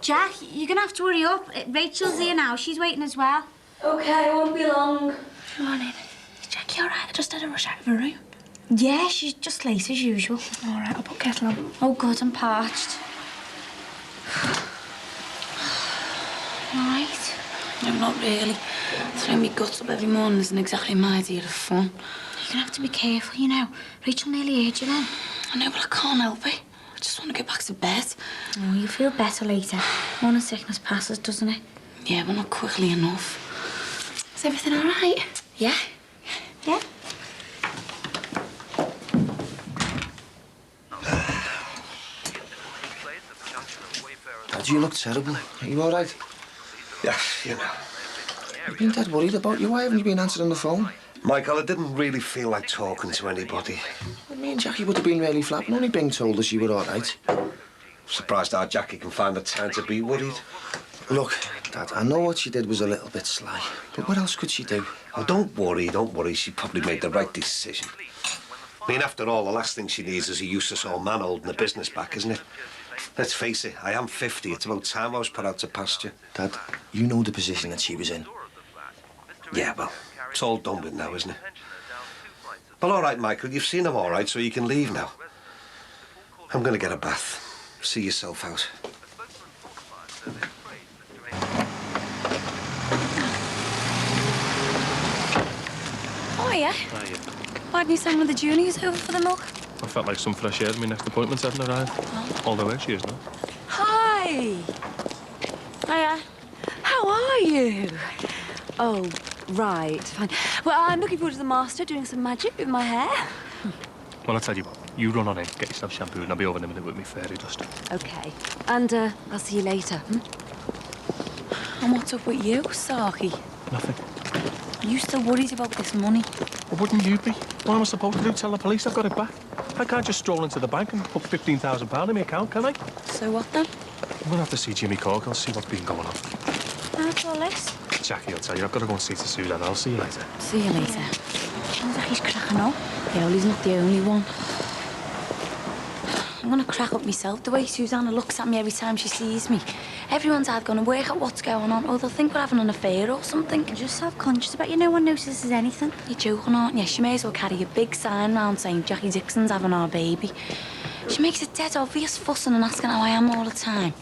Jack, you're gonna have to hurry up. Rachel's here now. She's waiting as well. OK, I won't be long. Morning. Is Jackie all right? I just had a rush out of her room. Yeah, she's just late as usual. All right, I'll put kettle on. Oh, good, I'm parched. All right? No, not really. Throwing me guts up every morning isn't exactly my idea of fun. You're gonna have to be careful, you know. Rachel nearly heard you then. I know, but I can't help it. I just want to get back to bed. Oh, you'll feel better later. Morning sickness passes, doesn't it? Yeah, but not quickly enough. Is everything all right? Yeah. Yeah. Dad, you look terrible. Are you all right? Yeah, you know. You've been dead worried about you. Why haven't you been answering the phone? Michael, I didn't really feel like talking to anybody. Well, me and Jackie would have been really flat, and only Bing told us you were all right. Surprised how Jackie can find the time to be worried. Look, Dad, I know what she did was a little bit sly, but what else could she do? Oh, don't worry, don't worry. She probably made the right decision. I mean, after all, the last thing she needs is a useless old man holding the business back, isn't it? Let's face it, I am 50. It's about time I was put out to pasture. Dad, you know the position that she was in. Yeah, well, it's all done with now, isn't it? Well, all right, Michael, you've seen him all right, so you can leave now. I'm going to get a bath. See yourself out. Oh, yeah? Hiya. Why didn't you send one of the juniors over for the milk? I felt like some fresh air. My next appointment hadn't arrived. Oh. Although where she is now. Hi! Hiya. How are you? Oh, right, fine. Well, I'm looking forward to the master doing some magic with my hair. Well, I'll tell you what. You run on in, get yourself shampooed, and I'll be over in a minute with me fairy dust. OK. And I'll see you later, And what's up with you, Saki? Nothing. Are you still worried about this money? Well, wouldn't you be? What am I supposed to do? Tell the police I've got it back? I can't just stroll into the bank and put £15,000 in my account, can I? So what then? I'm gonna have to see Jimmy Corkle, see what's been going on. How's all this? Jackie, I'll tell you, I've got to go and see to Suzanne. I'll see you later. See you later. Sounds like he's cracking up. Yeah, well, he's not the only one. I'm gonna crack up myself the way Susanna looks at me every time she sees me. Everyone's either gonna work out what's going on or they'll think we're having an affair or something. You're just self-conscious about you. No one notices anything. You're joking, aren't you? She may as well carry a big sign round saying Jackie Dixon's having our baby. She makes it dead obvious, fussing and asking how I am all the time.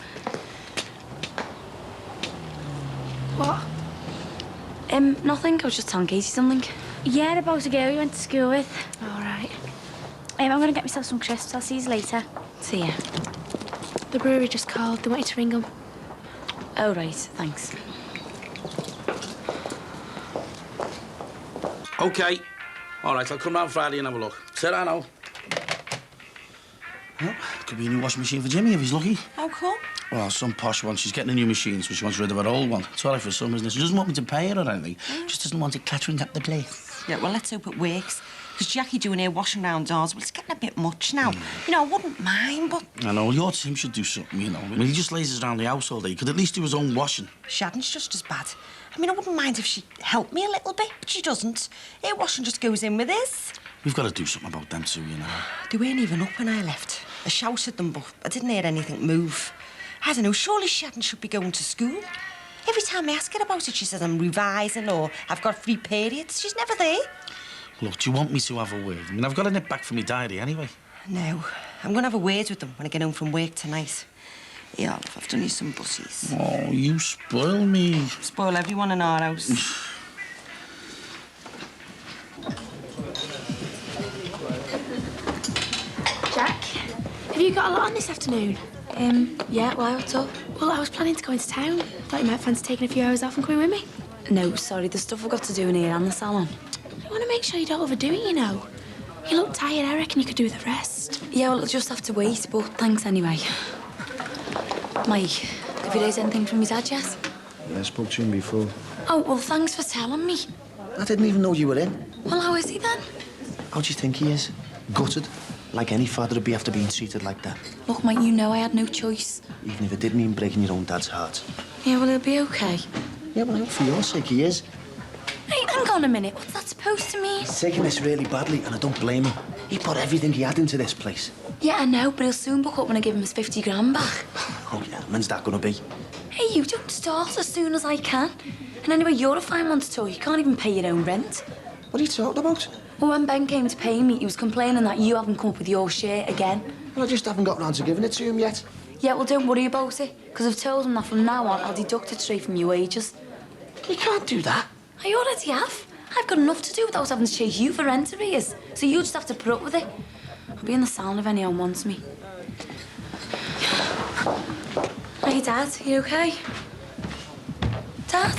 What? Nothing. I was just telling Katie something. Yeah, about a girl you went to school with. All right. I'm gonna get myself some crisps. I'll see you later. See ya. The brewery just called. They want you to ring them. Oh, right. Thanks. OK. All right, I'll come round Friday and have a look. Sit down now. Well, could be a new washing machine for Jimmy if he's lucky. How come? Well, some posh one. She's getting a new machine, so she wants rid of her old one. It's all right for some, isn't it? She doesn't want me to pay her or anything. Just doesn't want it clattering up the place. Yeah, well, let's hope it works. Because Jackie doing her washing round doors, well, it's getting a bit much now. You know, I wouldn't mind, but... I know, your team should do something, you know. I mean, he just lazes around the house all day. He could at least do his own washing. Shannon's just as bad. I mean, I wouldn't mind if she helped me a little bit, but she doesn't. Her washing just goes in with his. We've got to do something about them too, you know. They weren't even up when I left. I shouted them, but I didn't hear anything move. I don't know, surely Shannon should be going to school. Every time I ask her about it, she says I'm revising or I've got free periods. She's never there. Look, do you want me to have a word? I mean, I've got a nip back from my diary anyway. No, I'm going to have a word with them when I get home from work tonight. Yeah, I've done you some bussies. Oh, you spoil me. Spoil everyone in our house. Jack, have you got a lot on this afternoon? Yeah, why, what's up? Well, I was planning to go into town. Thought you might fancy taking a few hours off and coming with me. No, sorry, the stuff I've got to do in here and the salon. I want to make sure you don't overdo it, you know. You look tired, I reckon you could do the rest. Yeah, well, it'll just have to wait, but thanks anyway. Mike, have you heard anything from your dad yet? Yeah, I spoke to him before. Oh, well, thanks for telling me. I didn't even know you were in. Well, how is he then? How do you think he is? Gutted? Like any father would be after being treated like that. Look, Mike, you know I had no choice. Even if it did mean breaking your own dad's heart. Yeah, well, he'll be okay. Yeah, well, I hope for your sake he is. Hey, hang on a minute. What's that supposed to mean? He's taking this really badly, and I don't blame him. He put everything he had into this place. Yeah, I know, but he'll soon buck up when I give him his 50 grand back. Oh, yeah, when's that gonna be? Hey, you don't start as soon as I can. And anyway, you're a fine one to talk. You can't even pay your own rent. What are you talking about? Well, when Ben came to pay me, he was complaining that you haven't come up with your share again. Well, I just haven't got round to giving it to him yet. Yeah, well, don't worry about it, because I've told him that from now on, I'll deduct it straight from your wages. You can't do that. I already have. I've got enough to do without having to chase you for rent arrears. So you just have to put up with it. I'll be in the salon if anyone wants me. Hey, Dad, you okay? Dad?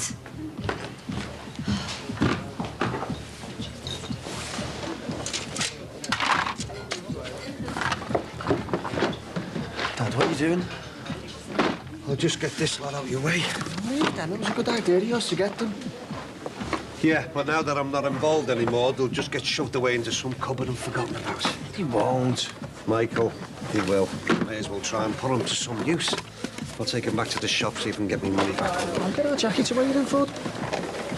Dad, what are you doing? I'll just get this lot out of your way. Hey, Dad, it was a good idea of yours to get them. Yeah, but now that I'm not involved anymore, they'll just get shoved away into some cupboard and forgotten about. He won't. Michael, he will. May as well try and put him to some use. I'll take him back to the shop, see if I can get me money back. I'll get our jackets away then, Ford.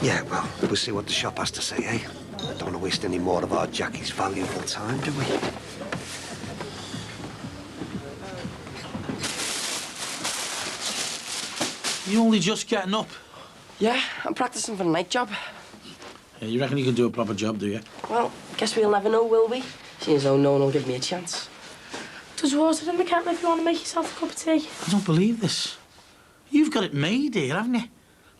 Yeah, well, we'll see what the shop has to say, eh? Don't want to waste any more of our Jackie's valuable time, do we? You only just getting up. Yeah, I'm practicing for the night job. Yeah, you reckon you can do a proper job, do you? Well, guess we'll never know, will we? Seeing as though no one will give me a chance. There's water in the kettle if you want to make yourself a cup of tea. I don't believe this. You've got it made here, haven't you?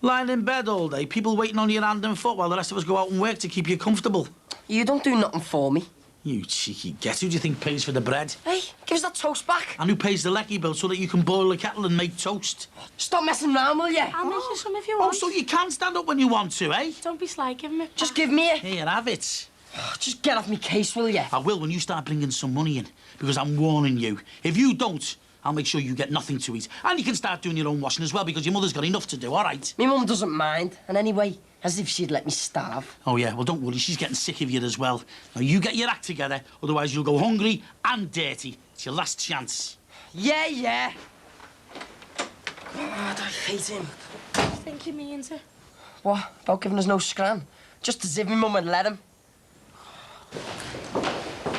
Lying in bed all day, people waiting on your hand and foot while the rest of us go out and work to keep you comfortable. You don't do nothing for me. You cheeky get. Who do you think pays for the bread? Hey, give us that toast back. And who pays the lecky bill so that you can boil the kettle and make toast? Stop messing around, will you? I'll make you some if you Oh, want. so you can stand up when you want to, eh? Don't be sly, give him it. Just give me it. Here, have it. Just get off me case, will you? I will when you start bringing some money in, because I'm warning you. If you don't, I'll make sure you get nothing to eat. And you can start doing your own washing as well, because your mother's got enough to do, all right? Me mum doesn't mind. And anyway, as if she'd let me starve. Oh, yeah, well, don't worry, she's getting sick of you as well. Now, you get your act together, otherwise you'll go hungry and dirty. It's your last chance. Yeah, yeah. God, I hate him. I think you mean to. What? About giving us no scran? Just as if my mum would let him.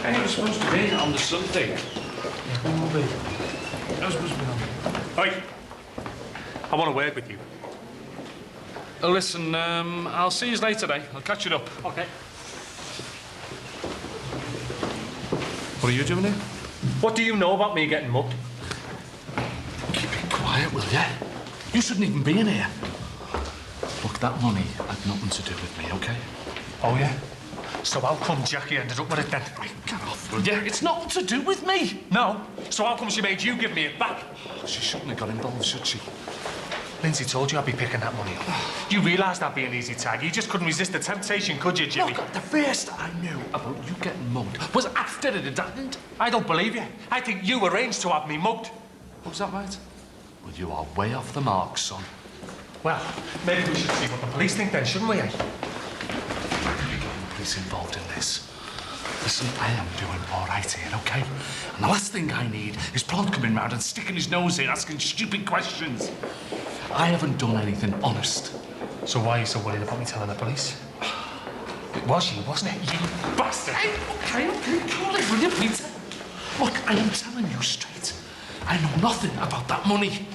Hey, you're supposed to be on the Sunday. When will be? I was supposed to be on. Oi! I want to work with you. Listen, I'll see you later today. I'll catch you up. Okay. What are you doing here? What do you know about me getting mugged? Keep it quiet, will ya? You shouldn't even be in here. Look, that money had nothing to do with me, OK? Oh, yeah? So how come Jackie ended up with it then? Get off, will ya? It's nothing to do with me. No. So how come she made you give me it back? She shouldn't have got involved, should she? Lindsay told you I'd be picking that money up. You realised I'd be an easy tag. You just couldn't resist the temptation, could you, Jimmy? Look, the first I knew about you getting mugged was after it had happened. I don't believe you. I think you arranged to have me mugged. Was that right? Well, you are way off the mark, son. Well, maybe we should see what the police think then, shouldn't we, eh? You're getting the police involved in this. Listen, I am doing all right here, OK? And the last thing I need is Plod coming round and sticking his nose in, asking stupid questions. I haven't done anything honest. So why are you so worried about me telling the police? It was you, wasn't it? You bastard! Hey, OK, cool it, will you, Peter? Look, I am telling you straight. I know nothing about that money.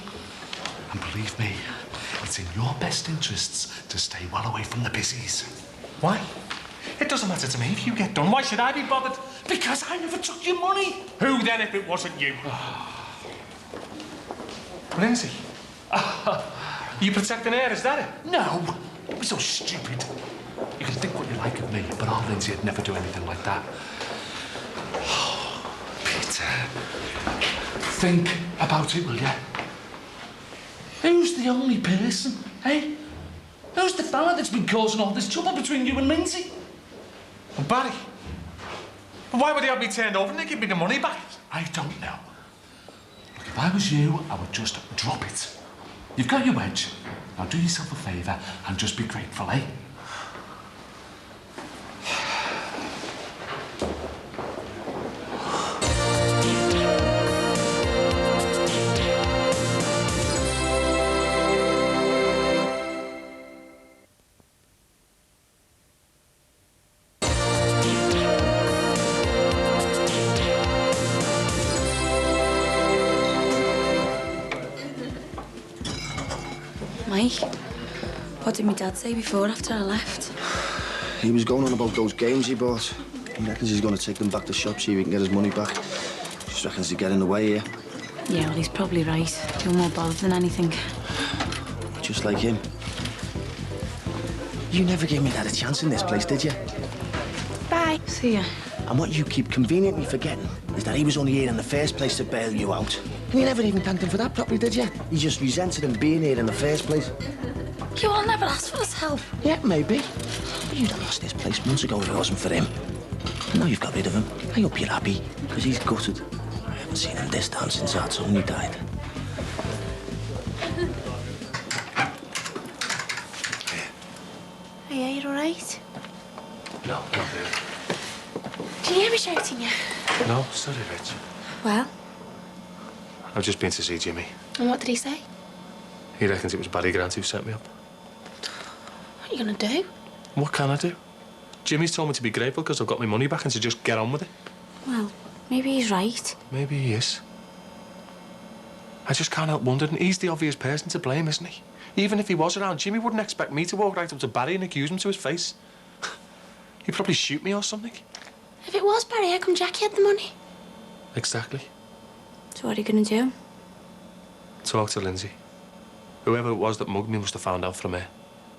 And believe me, it's in your best interests to stay well away from the busies. Why? It doesn't matter to me if you get done. Why should I be bothered? Because I never took your money. Who then if it wasn't you? Lindsay. You protecting her, is that it? No, don't be so stupid. You can think what you like of me, but our Lindsay would never do anything like that. Peter, think about it, will you? Who's the only person, eh? Who? Who's the fella that's been causing all this trouble between you and Lindsay? Well, Barry. Why would he have me turned over and they give me the money back? I don't know. Look, if I was you, I would just drop it. You've got your wedge. Now do yourself a favour and just be grateful, eh? Mike, what did my dad say before after I left? He was going on about those games he bought. He reckons he's going to take them back to shop, see if he can get his money back. Just reckons he get in the way here. Yeah, well, he's probably right. You're more bothered than anything. Just like him. You never gave me that a chance in this place, did you? Bye. See ya. And what you keep conveniently forgetting is that he was only here in the first place to bail you out. And you never even thanked him for that properly, did you? You just resented him being here in the first place. You all never asked for this help. Yeah, maybe. But you'd have lost this place months ago if it wasn't for him. Now you've got rid of him. I hope you're happy, because he's gutted. I haven't seen him this down since our Tony died. Are you all right? No, not really. Can you hear me shouting you? No, sorry, Rich. Well, I've just been to see Jimmy. and what did he say? He reckons it was Barry Grant who set me up. What are you gonna do? What can I do? Jimmy's told me to be grateful because I've got my money back and to just get on with it. Well, maybe he's right. Maybe he is. I just can't help wondering. He's the obvious person to blame, isn't he? Even if he was around, Jimmy wouldn't expect me to walk right up to Barry and accuse him to his face. He'd probably shoot me or something. If it was Barry, how come Jackie had the money? Exactly. So what are you gonna do? Talk to Lindsay. Whoever it was that mugged me must have found out from her.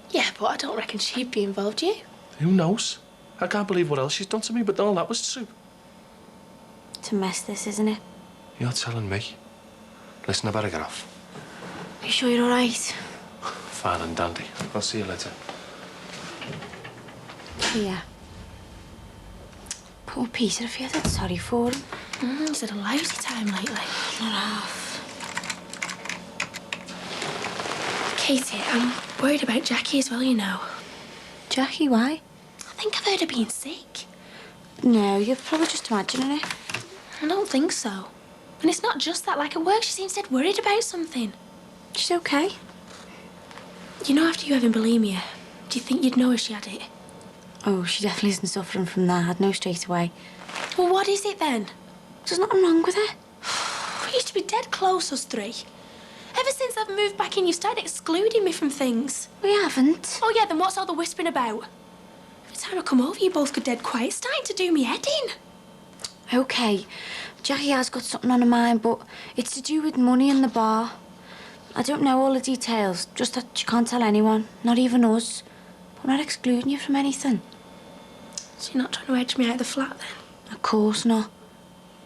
Yeah, but I don't reckon she'd be involved, you. Who knows? I can't believe what else she's done to me, but all that was true. It's a mess, this, isn't it? You're telling me. Listen, I better get off. Are you sure you're all right? Fine and dandy. I'll see you later. Yeah. Poor Peter, I feel that sorry for him. He's had a lousy time lately. Not half. Katie, I'm worried about Jackie as well, you know. Jackie, why? I think I've heard her being sick. No, you're probably just imagining it. I don't think so. And it's not just that. Like at work, she seems dead worried about something. She's okay. You know, after you having bulimia, do you think you'd know if she had it? Oh, she definitely isn't suffering from that. I'd know straight away. Well, what is it then? There's nothing wrong with her. We used to be dead close, us three. Ever since I've moved back in, you've started excluding me from things. We haven't. Oh, yeah, then what's all the whispering about? Every time I come over, you both go dead quiet. It's starting to do me head in. Okay, Jackie has got something on her mind, but it's to do with money in the bar. I don't know all the details, just that she can't tell anyone, not even us. But I'm not excluding you from anything. So you're not trying to edge me out of the flat, then? Of course not.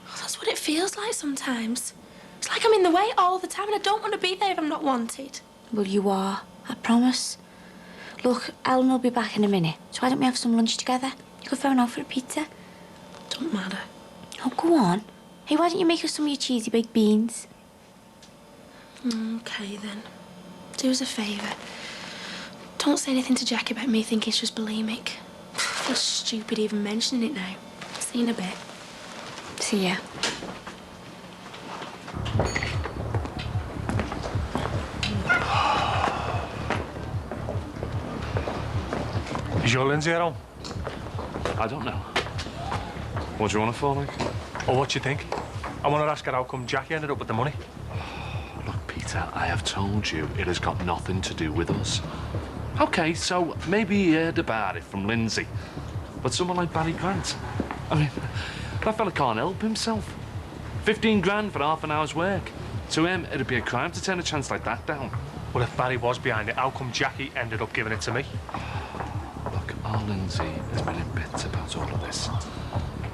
Oh, that's what it feels like sometimes. It's like I'm in the way all the time and I don't want to be there if I'm not wanted. Well, you are, I promise. Look, Ellen will be back in a minute, so why don't we have some lunch together? You could phone out for a pizza. Don't matter. Oh, go on. Hey, why don't you make us some of your cheesy baked beans? Okay, then. Do us a favour. Don't say anything to Jack about me thinking she's bulimic. I feel stupid even mentioning it now. See you in a bit. See ya. Is your Lindsay at home? I don't know. What do you want to for, like? Or what do you think? I want to ask her how come Jackie ended up with the money. Look, Peter, I have told you it has got nothing to do with us. OK, so maybe he heard about it from Lindsay. But someone like Barry Grant, I mean, that fella can't help himself. 15 grand for half an hour's work. To him, it'd be a crime to turn a chance like that down. Well, if Barry was behind it, how come Jackie ended up giving it to me? Look, our Lindsay has been in bits about all of this.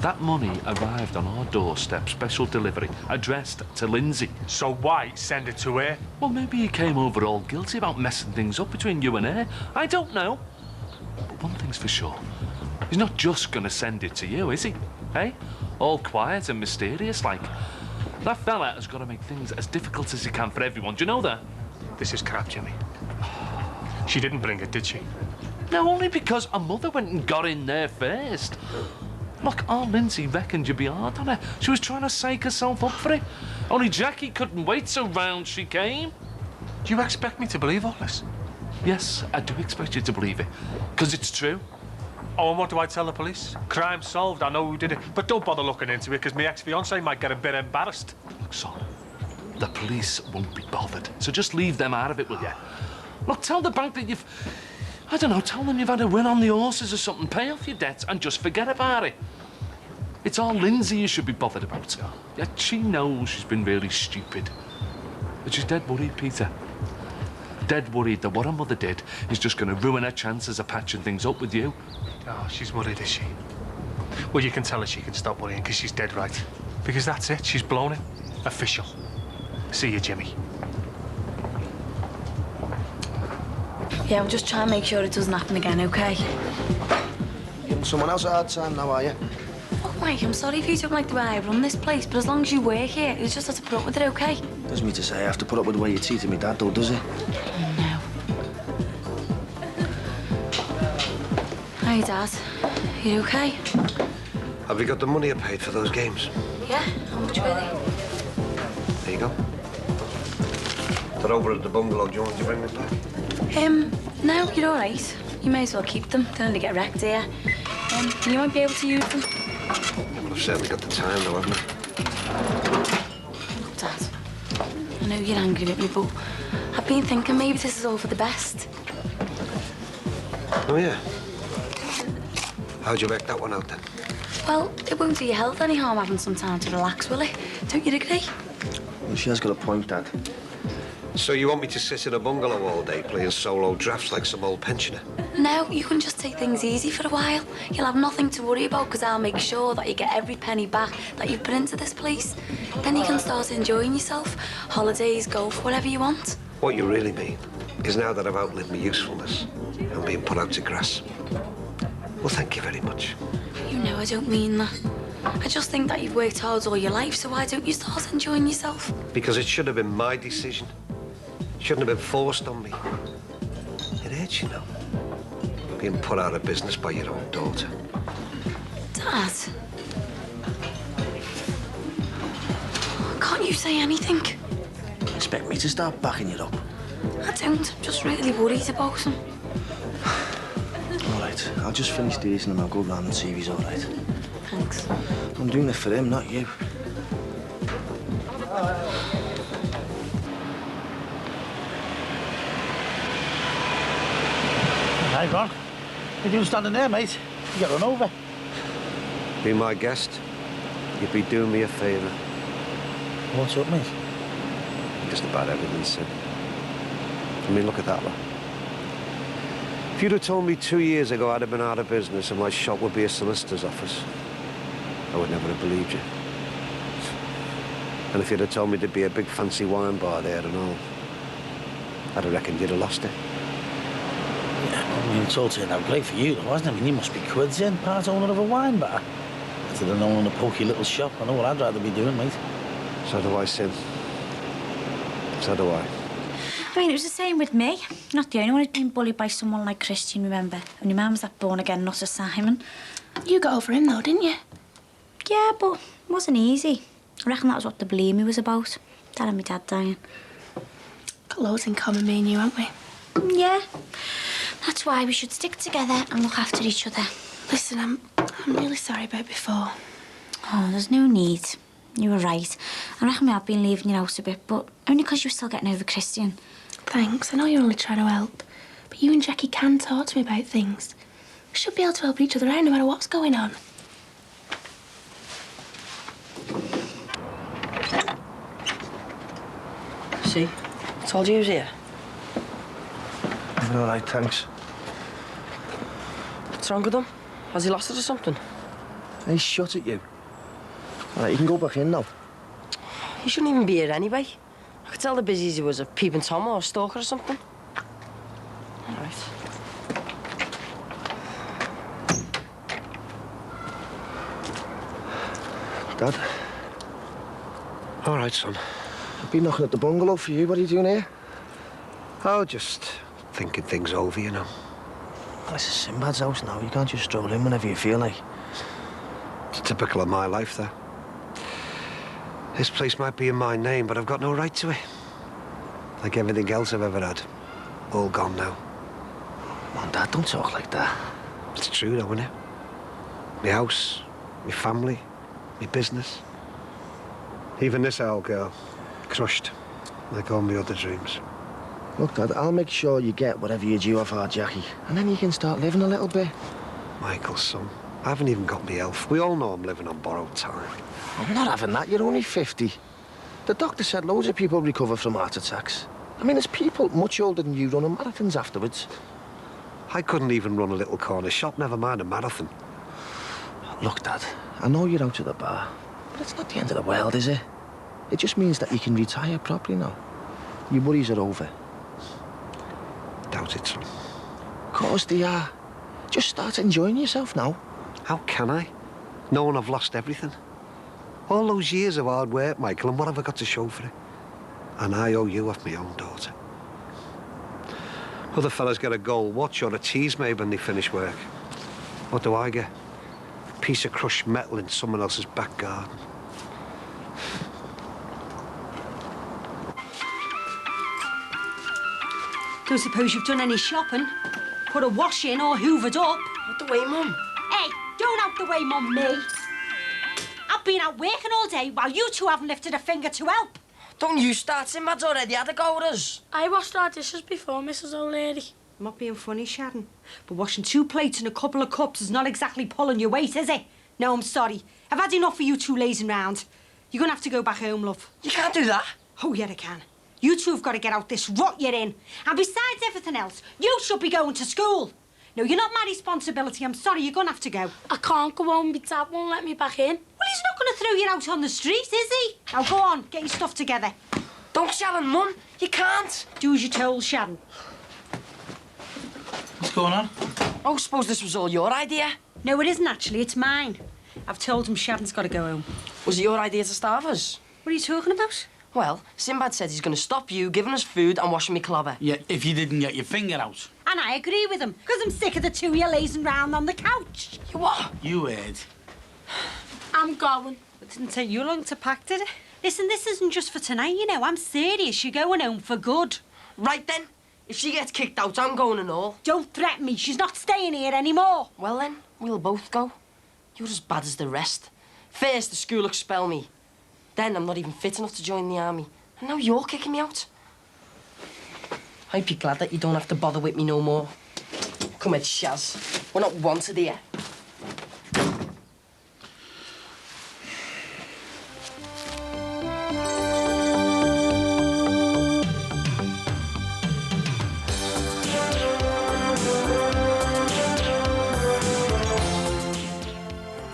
That money arrived on our doorstep, special delivery, addressed to Lindsay. So why send it to her? Well, maybe he came over all guilty about messing things up between you and her. I don't know. But one thing's for sure. He's not just gonna send it to you, is he? Hey? All quiet and mysterious, like. That fella has got to make things as difficult as he can for everyone. Do you know that? This is crap, Jimmy. She didn't bring it, did she? No, only because her mother went and got in there first. Look, our Lindsay reckoned you'd be hard on her. She was trying to psych herself up for it. Only Jackie couldn't wait, so round she came. Do you expect me to believe all this? Yes, I do expect you to believe it, because it's true. Oh, and what do I tell the police? Crime solved, I know who did it. But don't bother looking into it, because my ex-fiancée might get a bit embarrassed. Look, son, the police won't be bothered, so just leave them out of it, will you? Look, tell the bank that you've... I don't know, tell them you've had a win on the horses or something. Pay off your debts and just forget about it. It's all Lindsay you should be bothered about. Yeah, she knows she's been really stupid. But she's dead worried, Peter. Dead worried that what her mother did is just going to ruin her chances of patching things up with you. Oh, she's worried, is she? Well, you can tell her she can stop worrying, because she's dead right. Because that's it, she's blown it. Official. See you, Jimmy. Yeah, we'll just try and make sure it doesn't happen again, OK? Giving someone else a hard time now, are you? Look, Mike, I'm sorry if you don't like the way I run this place, but as long as you work here, you just have to put up with it, OK? Doesn't mean to say I have to put up with the way you treated me dad, though, does it? No. Hi, Dad. You OK? Have you got the money I paid for those games? Yeah, how much were they? There you go. They're over at the bungalow. Do you want to bring them back? No, you're all right. You may as well keep them. They only get wrecked here. You might be able to use them. Well, I've certainly got the time, though, haven't I? Look, Dad, I know you're angry with me, but I've been thinking maybe this is all for the best. Oh, yeah? How'd you work that one out, then? Well, it won't do your health any harm having some time to relax, will it? Don't you agree? Well, she has got a point, Dad. So you want me to sit in a bungalow all day playing solo drafts like some old pensioner? No, you can just take things easy for a while. You'll have nothing to worry about because I'll make sure that you get every penny back that you've put into this place. Then you can start enjoying yourself. Holidays, golf, whatever you want. What you really mean is now that I've outlived my usefulness, I'm being put out to grass. Well, thank you very much. You know I don't mean that. I just think that you've worked hard all your life, so why don't you start enjoying yourself? Because it should have been my decision. Shouldn't have been forced on me. It hurts, you know. Being put out of business by your own daughter. Dad? Can't you say anything? Expect me to start backing you up? I don't. I'm just really worried about him. All right, I'll just finish these and then I'll go round and see if he's all right. Thanks. I'm doing it for him, not you. Hey, Ron. What are you doing standing there, mate? You get run over. Be my guest. You'd be doing me a favour. What's up, mate? Just about everything, Sid. I mean, look at that lot. If you'd have told me 2 years ago I'd have been out of business and my shop would be a solicitor's office, I would never have believed you. And if you'd have told me there'd be a big fancy wine bar there and all, I'd have reckoned you'd have lost it. Yeah, I mean, it's all turned out great for you, though, hasn't it? I mean, you must be quids in, part owner of a wine bar. Instead of owning a pokey little shop, I know what I'd rather be doing, mate. So do I, Sid. So do I. I mean, it was the same with me. Not the only one who's been bullied by someone like Christian, remember? And your mum was that born-again nutter Simon. You got over him, though, didn't you? Yeah, but it wasn't easy. I reckon that was what the bulimia was about. Dad and my dad dying. Got loads in common, me and you, haven't we? Yeah. That's why we should stick together and look after each other. Listen, I'm really sorry about before. Oh, there's no need. You were right. I reckon we have been leaving you out a bit, but only because you were still getting over Christian. Thanks. I know you're only trying to help. But you and Jackie can talk to me about things. We should be able to help each other out no matter what's going on. See? I told you he was here. All right, thanks. What's wrong with him? Has he lost it or something? He's shot at you. All right, you can go back in now. You shouldn't even be here anyway. I could tell the busies he was a peeping Tom or a stalker or something. All right. Dad? All right, son. I've been knocking at the bungalow for you. What are you doing here? Oh, just thinking things over, you know. This is Sinbad's house now. You can't just stroll in whenever you feel like. It's typical of my life, though. This place might be in my name, but I've got no right to it. Like everything else I've ever had. All gone now. Come on, Dad, don't talk like that. It's true, though, isn't it? My house, my family, my business. Even this old girl. Crushed. Like all my other dreams. Look, Dad, I'll make sure you get whatever you're due off our Jackie. And then you can start living a little bit. Michael's son. I haven't even got my health. We all know I'm living on borrowed time. I'm not having that. You're only 50. The doctor said loads of people recover from heart attacks. I mean, there's people much older than you running marathons afterwards. I couldn't even run a little corner shop, never mind a marathon. Look, Dad, I know you're out of the bar, but it's not the end of the world, is it? It just means that you can retire properly now. Your worries are over. Doubt it, son. Of course they are. Just start enjoying yourself now. How can I? Knowing I've lost everything. All those years of hard work, Michael, and what have I got to show for it? And I owe you off my own daughter. Other fellas get a gold watch or a cheese made when they finish work. What do I get? A piece of crushed metal in someone else's back garden. Don't suppose you've done any shopping? Put a wash in or hoovered up? Out the way, Mum. Hey, don't out the way, Mum, me. I've been out working all day while you two haven't lifted a finger to help. Don't you start, Sinbad's already had a go at us. I washed our dishes before, Mrs. O'Leary. I'm not being funny, Sharon, but washing 2 plates and a couple of cups is not exactly pulling your weight, is it? No, I'm sorry. I've had enough of you two lazing round. You're gonna have to go back home, love. You can't do that. Oh, yeah, I can. You two have got to get out this rut you're in. And besides everything else, you should be going to school. No, you're not my responsibility. I'm sorry, you're going to have to go. I can't go home. My dad won't let me back in. Well, he's not going to throw you out on the street, is he? Now, go on, get your stuff together. Don't, Sharon, Mum. You can't. Do as you're told, Sharon. What's going on? Oh, suppose this was all your idea? No, it isn't, actually. It's mine. I've told him Sharon's got to go home. Was it your idea to starve us? What are you talking about? Well, Sinbad said he's going to stop you giving us food and washing me clobber. Yeah, if you didn't get your finger out. And I agree with him, because I'm sick of the two of you lazing round on the couch. You what? You heard. I'm going. It didn't take you long to pack, did it? Listen, this isn't just for tonight, you know. I'm serious. You're going home for good. Right then. If she gets kicked out, I'm going and all. Don't threaten me. She's not staying here anymore. Well then, we'll both go. You're as bad as the rest. First, the school expel me. Then I'm not even fit enough to join the army. And now you're kicking me out. I'd be glad that you don't have to bother with me no more. Come here, Shaz. We're not wanted here.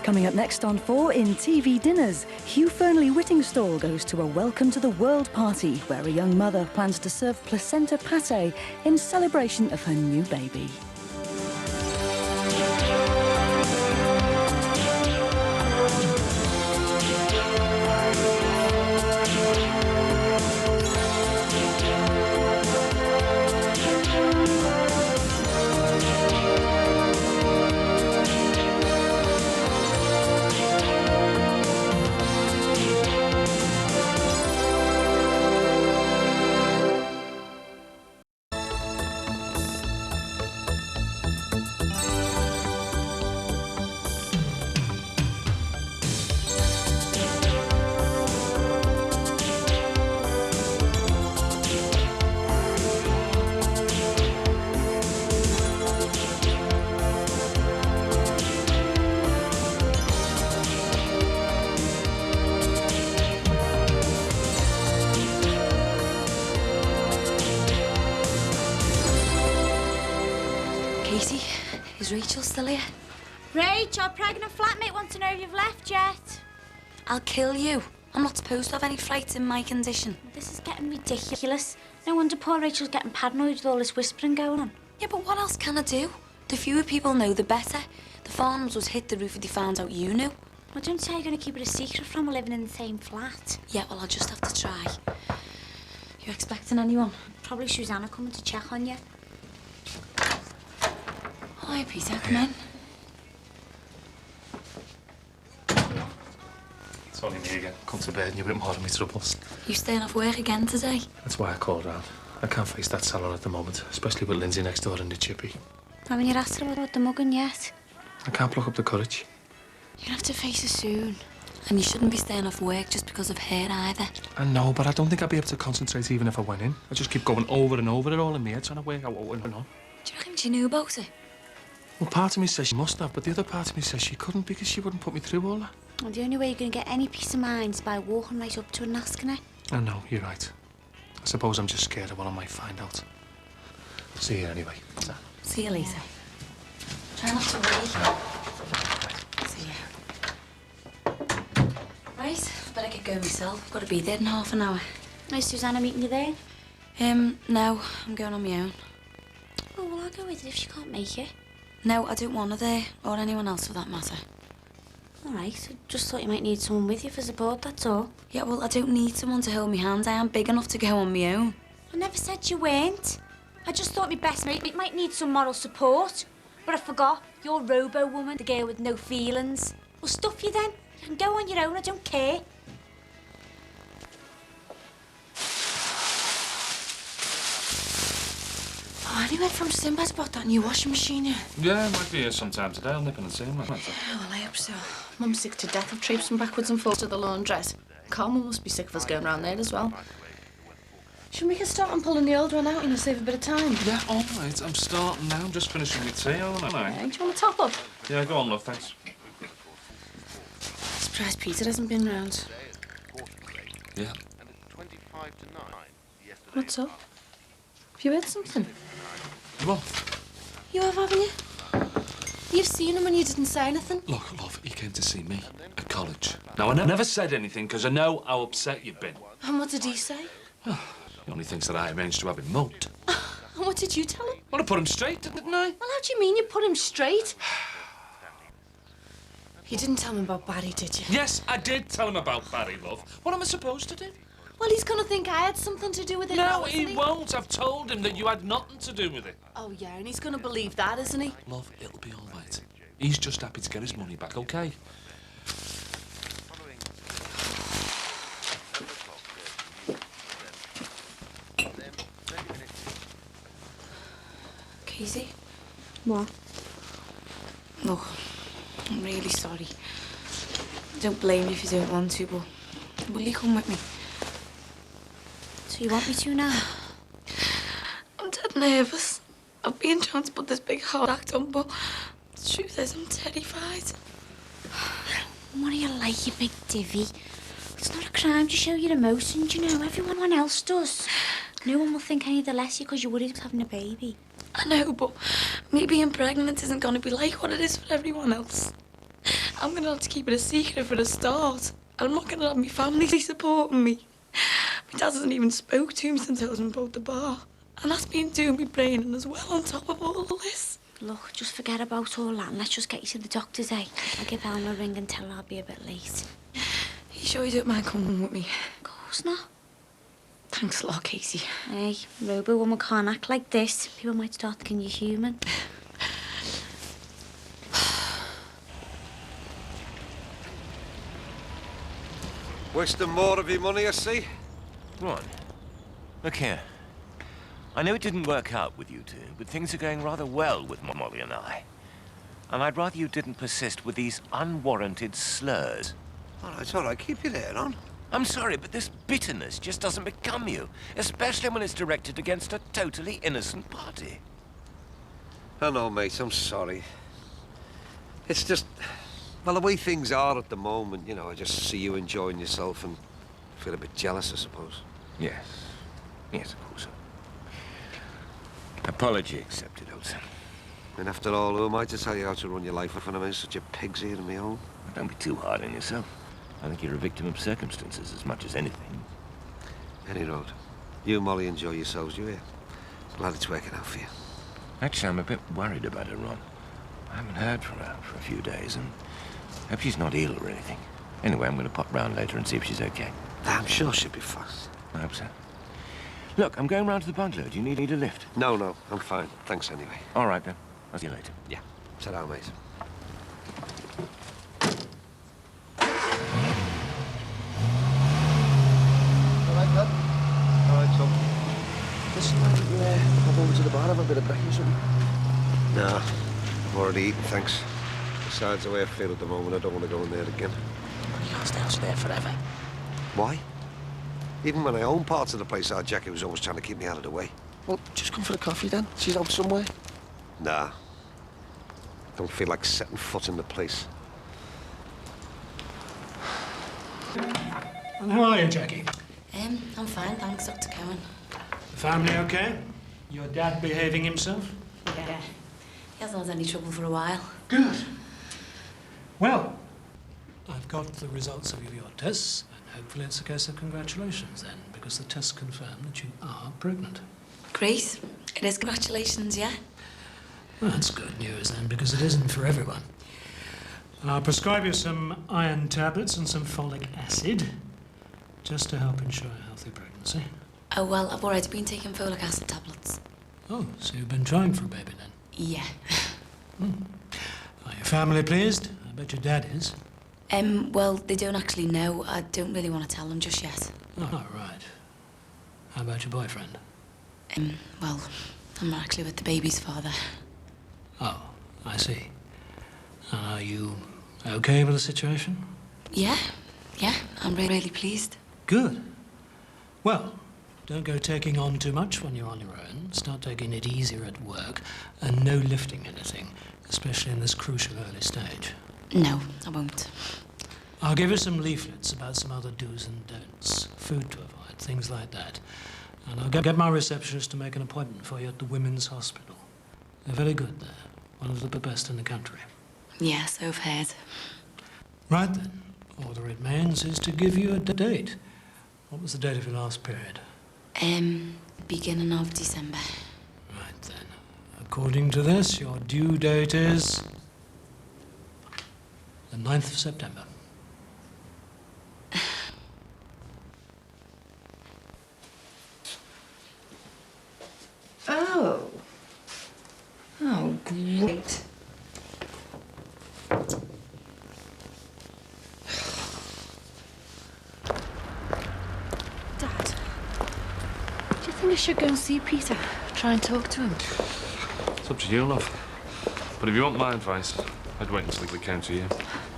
Coming up next on 4 in TV Dinners, Hugh Fernley Whittingstall goes to a Welcome to the World party where a young mother plans to serve placenta pate in celebration of her new baby. Katie, is Rachel still here? Rach, our pregnant flatmate wants to know if you've left yet. I'll kill you. I'm not supposed to have any frights in my condition. This is getting ridiculous. No wonder poor Rachel's getting paranoid with all this whispering going on. Yeah, but what else can I do? The fewer people know, the better. The farms would hit the roof if they found out you knew. Well, don't say you're going to keep it a secret from her living in the same flat. Yeah, well, I'll just have to try. You expecting anyone? Probably Susanna coming to check on you. Hi, Peter, come in. It's only me again. Come to bed and you're a bit more of my troubles. You staying off work again today? That's why I called round. I can't face that salon at the moment, especially with Lindsay next door and the chippy. Haven't you asked her about the mugging yet? I can't pluck up the courage. You'll have to face her soon. And you shouldn't be staying off work just because of her either. I know, but I don't think I'd be able to concentrate even if I went in. I just keep going over and over it all in my head, trying to work out what went on. Do you reckon she knew about it? Well, part of me says she must have, but the other part of me says she couldn't because she wouldn't put me through all that. Well, the only way you're going to get any peace of mind is by walking right up to her and asking her. I know, you're right. I suppose I'm just scared of what I might find out. See you anyway. See you later. Try not to worry. See you. Right, better get going myself. Got to be there in half an hour. Is Susanna meeting you there? No, I'm going on my own. Oh, well, I'll go with her if she can't make it. No, I don't want her there, or anyone else for that matter. All right, I just thought you might need someone with you for support, that's all. Yeah, well, I don't need someone to hold me hand. I am big enough to go on my own. I never said you weren't. I just thought my best mate might need some moral support. But I forgot, you're Robo-Woman, the girl with no feelings. Well, stuff you then. You can go on your own, I don't care. Oh, anyway, from Sinbad's bought that new washing machine here. Yeah, I might be here sometime today. I'll nip in and see him. Oh, well, I hope so. Mum's sick to death of traipsing backwards and forwards to the laundress. Carmen must be sick of us going round there as well. Should we get start on pulling the old one out and save a bit of time? Yeah, all right. I'm starting now. I'm just finishing my tea, aren't I? Yeah, do you want to top up? Yeah, go on, love. Thanks. Surprised Peter hasn't been round. Yeah. What's up? Have you heard something? What? You have, haven't you? You've seen him and you didn't say anything. Look, love, he came to see me at college. Now, I never said anything because I know how upset you've been. And what did he say? He only thinks that I arranged to have him mugged. And what did you tell him? Well, I put him straight, didn't I? Well, how do you mean you put him straight? You didn't tell him about Barry, did you? Yes, I did tell him about Barry, love. What am I supposed to do? Well, he's gonna think I had something to do with it now, No, isn't he won't. I've told him that you had nothing to do with it. Oh, yeah, and he's gonna believe that, isn't he? Love, it'll be all right. He's just happy to get his money back, okay? Casey? What? Look, I'm really sorry. I don't blame you if you don't want to, but will you come with me? So you want me to now? I'm dead nervous. I've been trying to put this big hard act on, but the truth is I'm terrified. What do you like, you big divvy? It's not a crime to show your emotions, you know. Everyone else does. No one will think any the less you because you're worried about having a baby. I know, but me being pregnant isn't going to be like what it is for everyone else. I'm going to have to keep it a secret for a start. And I'm not going to have my family supporting me. My dad hasn't even spoke to me since I was in both the bar. And that's been doing me brain as well on top of all this. Look, just forget about all that and let's just get you to the doctor's, eh? I'll give Elma a ring and tell her I'll be a bit late. You sure you don't mind coming with me? Of course not. Thanks a lot, Casey. Hey, Robo-Woman can't act like this. People might start thinking you're human. Wasting more of your money, I see. What? Look here. I know it didn't work out with you two, but things are going rather well with Molly and I. And I'd rather you didn't persist with these unwarranted slurs. All right, keep your head on. I'm sorry, but this bitterness just doesn't become you, especially when it's directed against a totally innocent party. I know, mate, I'm sorry. It's just, well, the way things are at the moment, you know, I just see you enjoying yourself and feel a bit jealous, I suppose. Yes. Yes, of course. Apology accepted, Olsen. And after all, who am I to tell you how to run your life when I'm in such a pig's ear of my own? Don't be too hard on yourself. I think you're a victim of circumstances as much as anything. Any road. You and Molly enjoy yourselves, you hear? Glad it's working out for you. Actually, I'm a bit worried about her, Ron. I haven't heard from her for a few days, and I hope she's not ill or anything. Anyway, I'm going to pop round later and see if she's okay. I'm sure she'll be fine. I hope so. Look, I'm going round to the bungalow. Do you need a lift? No, I'm fine. Thanks anyway. All right, then. I'll see you later. Yeah. Ta-ra, mate. All right, lad. All right, Tom. Listen, why don't you pop over to the bar, have a bit of breakfast or something? Nah, I've already eaten, thanks. Besides, the way I feel at the moment, I don't want to go in there again. You can't stay out there forever. Why? Even when I owned parts of the place, our Jackie was always trying to keep me out of the way. Well, just come for a coffee then. She's out somewhere. Nah. Don't feel like setting foot in the place. And how are you, Jackie? I'm fine, thanks, Dr. Cowan. The family okay? Your dad behaving himself? Yeah. He hasn't had any trouble for a while. Good. Well, I've got the results of your tests, and hopefully it's a case of congratulations then, because the tests confirm that you are pregnant. Great. It is congratulations, yeah? Well, that's good news then, because it isn't for everyone. I'll prescribe you some iron tablets and some folic acid, just to help ensure a healthy pregnancy. Oh, well, I've already been taking folic acid tablets. Oh, so you've been trying for a baby then? Yeah. Are your family pleased? I bet your dad is. Well, they don't actually know. I don't really want to tell them just yet. Oh, right. How about your boyfriend? Well, I'm not actually with the baby's father. Oh, I see. And are you okay with the situation? Yeah, I'm really pleased. Good. Well, don't go taking on too much when you're on your own. Start taking it easier at work, and no lifting anything, especially in this crucial early stage. No, I won't. I'll give you some leaflets about some other do's and don'ts, food to avoid, things like that. And I'll get my receptionist to make an appointment for you at the Women's Hospital. They're very good there, one of the best in the country. Yeah, so I've heard. Right then, all that remains is to give you a date. What was the date of your last period? Beginning of December. Right then. According to this, your due date is the 9th of September. Oh. Oh, great. Dad, do you think I should go and see Peter? Try and talk to him? It's up to you, love. But if you want my advice, I'd wait until he came to you.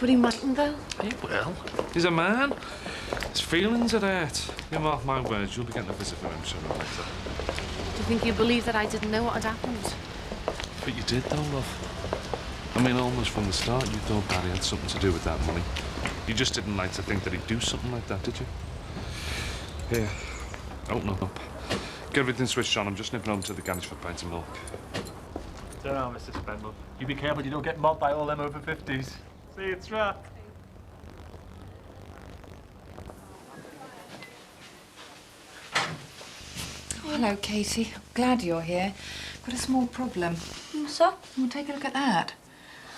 But he mightn't, though. He will. He's a man. His feelings are hurt. You mark my words, you'll be getting a visit from him sooner or later. Do you think you believe that I didn't know what had happened? But you did, though, love. I mean, almost from the start, you thought Barry had something to do with that money. You just didn't like to think that he'd do something like that, did you? Here, open up. Get everything switched on. I'm just nipping home to the garage for pints of milk. Don't know, Mr. Spenlow. You be careful you don't get mobbed by all them over 50s. See, it's right. Hello, Katie. Glad you're here. Got a small problem. What's up? Well, take a look at that.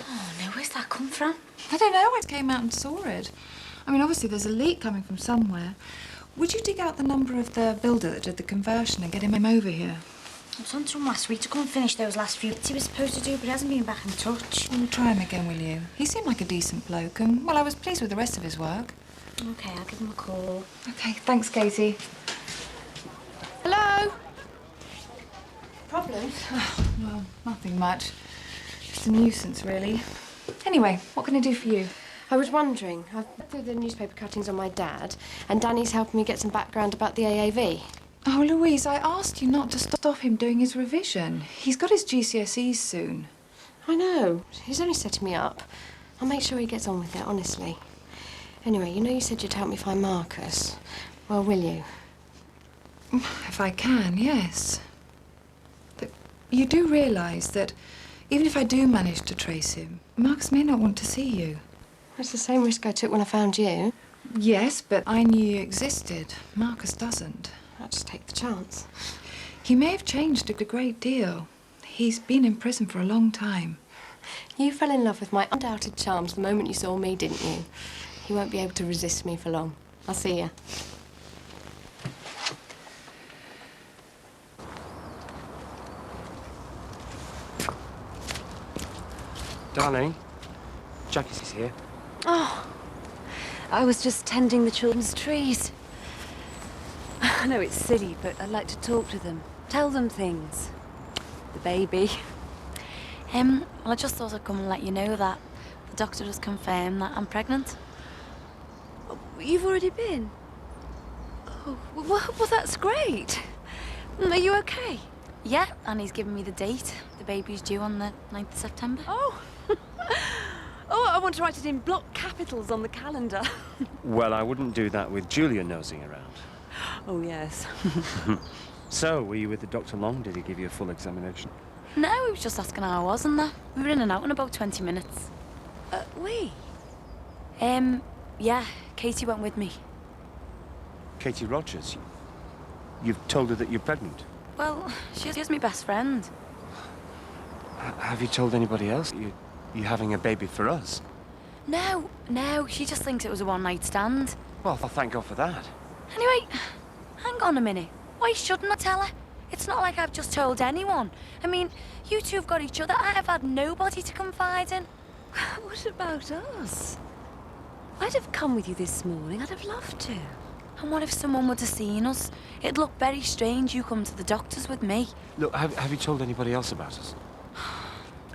Oh, no, where's that come from? I don't know. I came out and saw it. I mean, obviously there's a leak coming from somewhere. Would you dig out the number of the builder that did the conversion and get him over here? I was on to him last week to come and finish those last few bits he was supposed to do, but he hasn't been back in touch. Well, try him again, will you? He seemed like a decent bloke, and, well, I was pleased with the rest of his work. OK, I'll give him a call. OK, thanks, Katie. Hello? Problems? Oh, well, nothing much. Just a nuisance, really. Anyway, what can I do for you? I was wondering, I've read through the newspaper cuttings on my dad, and Danny's helping me get some background about the AAV. Oh, Louise, I asked you not to stop him doing his revision. He's got his GCSEs soon. I know. He's only setting me up. I'll make sure he gets on with it, honestly. Anyway, you know you said you'd help me find Marcus. Well, will you? If I can, yes. But you do realise that Even if I do manage to trace him, Marcus may not want to see you. It's the same risk I took when I found you. Yes, but I knew you existed. Marcus doesn't. I'll just take the chance. He may have changed a great deal. He's been in prison for a long time. You fell in love with my undoubted charms the moment you saw me, didn't you? You won't be able to resist me for long. I'll see you. Darling, Jackie's here. Oh, I was just tending the children's trees. I know it's silly, but I'd like to talk to them. Tell them things. The baby. Well, I just thought I'd come and let you know that the doctor has confirmed that I'm pregnant. Oh, you've already been? Oh, well, that's great. Are you okay? Yeah, and he's given me the date. The baby's due on the 9th of September. Oh. Oh, I want to write it in block capitals on the calendar. Well, I wouldn't do that with Julia nosing around. Oh, yes. So, were you with the doctor long? Did he give you a full examination? No, he was just asking how I was and that. We were in and out in about 20 minutes. We? Yeah, Katie went with me. Katie Rogers, you've told her that you're pregnant? Well, she's my best friend. Have you told anybody else? You're having a baby for us? No, she just thinks it was a one-night stand. Well, thank God for that. Anyway, hang on a minute. Why shouldn't I tell her? It's not like I've just told anyone. I mean, you two have got each other. I have had nobody to confide in. What about us? I'd have come with you this morning. I'd have loved to. And what if someone would have seen us? It'd look very strange you come to the doctors with me. Look, have you told anybody else about us?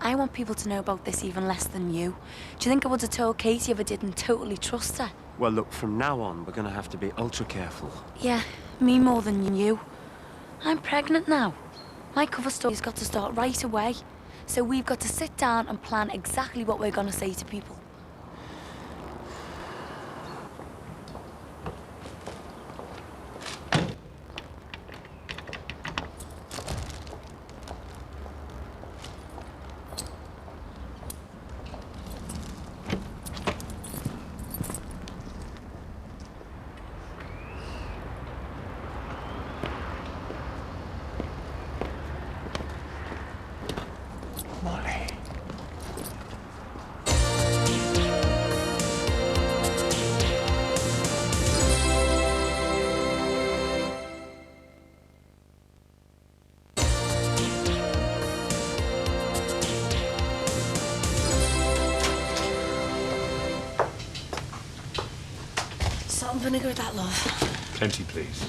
I want people to know about this even less than you. Do you think I would have told Katie if I didn't totally trust her? Well, look, from now on, we're going to have to be ultra careful. Yeah, me more than you. I'm pregnant now. My cover story's got to start right away. So we've got to sit down and plan exactly what we're going to say to people. Salt and vinegar with that, love. Plenty, please.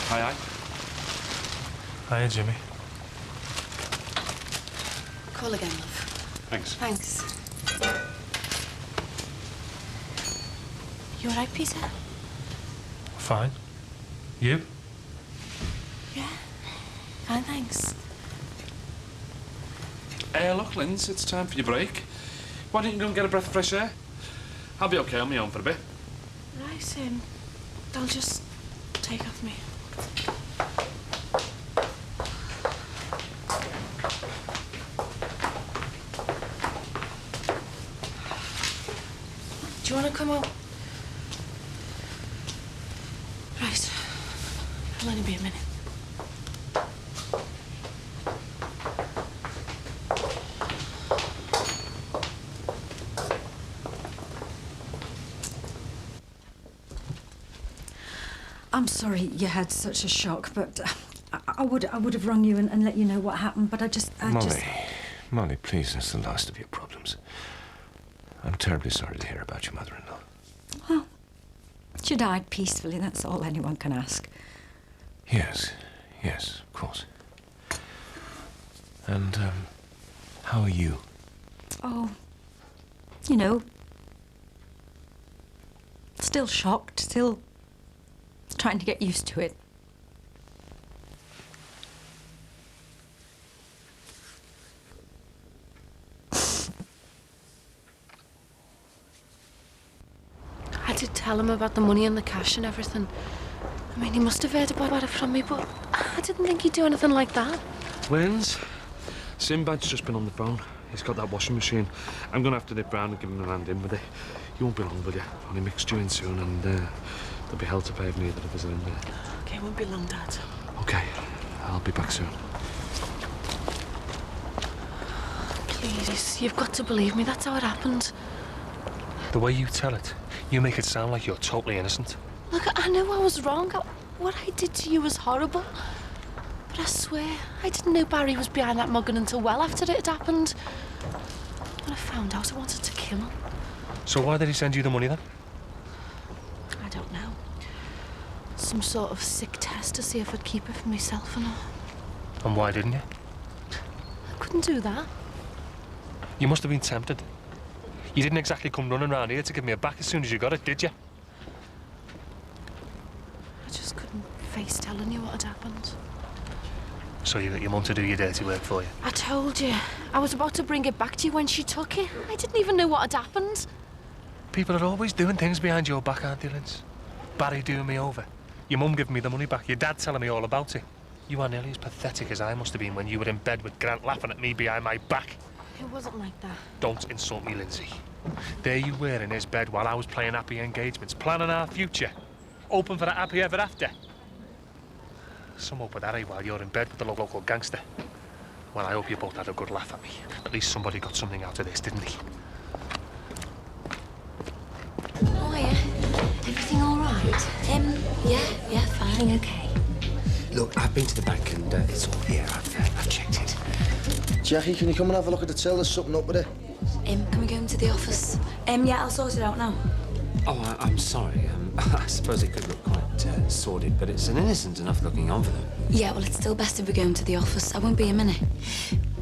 Aye. Hiya, Jimmy. Call again, love. Thanks. Thanks. You all right, Peter? Fine. You? Yeah. Fine, thanks. Look, Linz, it's time for your break. Why don't you go and get a breath of fresh air? I'll be okay on my own for a bit. Right, they'll just take off me. Do you want to come up? Right. It'll only be a minute. I'm sorry you had such a shock, but I would have rung you and let you know what happened, but I just... Molly, please, that's the last of your problems. I'm terribly sorry to hear about your mother-in-law. Well, she died peacefully, that's all anyone can ask. Yes, of course. And, how are you? Oh, you know, still shocked, still trying to get used to it. I did tell him about the money and the cash and everything. I mean, he must have heard about it from me, but I didn't think he'd do anything like that. Wins. Sinbad's just been on the phone. He's got that washing machine. I'm going to have to nip round and give him a hand in with it. You won't be long, will you? Only mixed you in soon, and there'll be hell to pay if neither of us are in there. Okay, won't be long, Dad. Okay, I'll be back soon. Please, you've got to believe me. That's how it happened. The way you tell it, you make it sound like you're totally innocent. Look, I know I was wrong. What I did to you was horrible. But I swear, I didn't know Barry was behind that mugging until well after it had happened. When I found out, I wanted to kill him. So why did he send you the money then? I don't know. Some sort of sick test to see if I'd keep it for myself and all. And why didn't you? I couldn't do that. You must have been tempted. You didn't exactly come running around here to give me a back as soon as you got it, did you? I just couldn't face telling you what had happened. So you got your mum to do your dirty work for you? I told you. I was about to bring it back to you when she took it. I didn't even know what had happened. People are always doing things behind your back, aren't they, Linz? Barry doing me over. Your mum giving me the money back. Your dad telling me all about it. You are nearly as pathetic as I must have been when you were in bed with Grant laughing at me behind my back. It wasn't like that. Don't insult me, Lindsay. There you were in his bed while I was playing happy engagements, planning our future. Open for that happy ever after. Some up with that, eh, while you're in bed with the local gangster. Well, I hope you both had a good laugh at me. At least somebody got something out of this, didn't he? Oh, yeah. Everything all right? Yeah, fine, okay. Look, I've been to the bank and it's all here. I've checked it. Jackie, can you come and have a look at the till? There's something up with it. Can we go into the office? Yeah, I'll sort it out now. Oh, I'm sorry. I suppose it could look quite sordid, but it's an innocent enough looking envelope. Yeah, well, it's still best if we go into the office. I won't be a minute.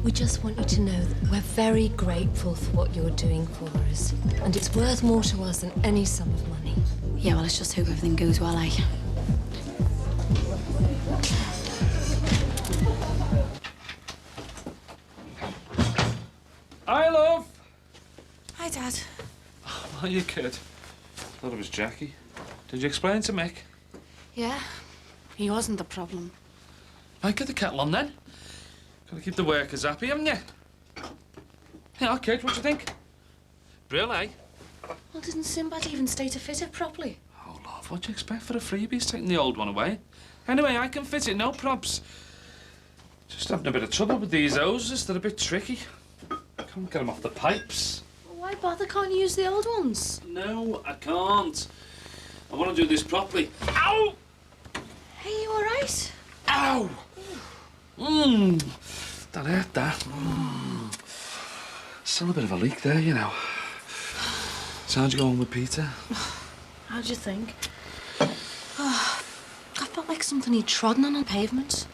We just want you to know that we're very grateful for what you're doing for us. And it's worth more to us than any sum of money. Yeah, well, let's just hope everything goes well, eh? Hi, love. Hi, Dad. Are you kid? Thought it was Jackie. Did you explain to Mick? Yeah, he wasn't the problem. Right, get the kettle on then. Gotta keep the workers happy, haven't you? Yeah, kid, what do you think? Brill, eh? Well, didn't Sinbad even stay to fit it properly? Oh, love, what do you expect for a freebie? He's taking the old one away. Anyway, I can fit it, no probs. Just having a bit of trouble with these hoses. They're a bit tricky. Can't get them off the pipes. Well, why bother? Can't you use the old ones? No, I can't. I want to do this properly. Ow! Hey, you all right? Ow! That hurt, that. Still a bit of a leak there, you know. So how'd you go on with Peter? How'd you think? Oh, I felt like something he'd trodden on pavement.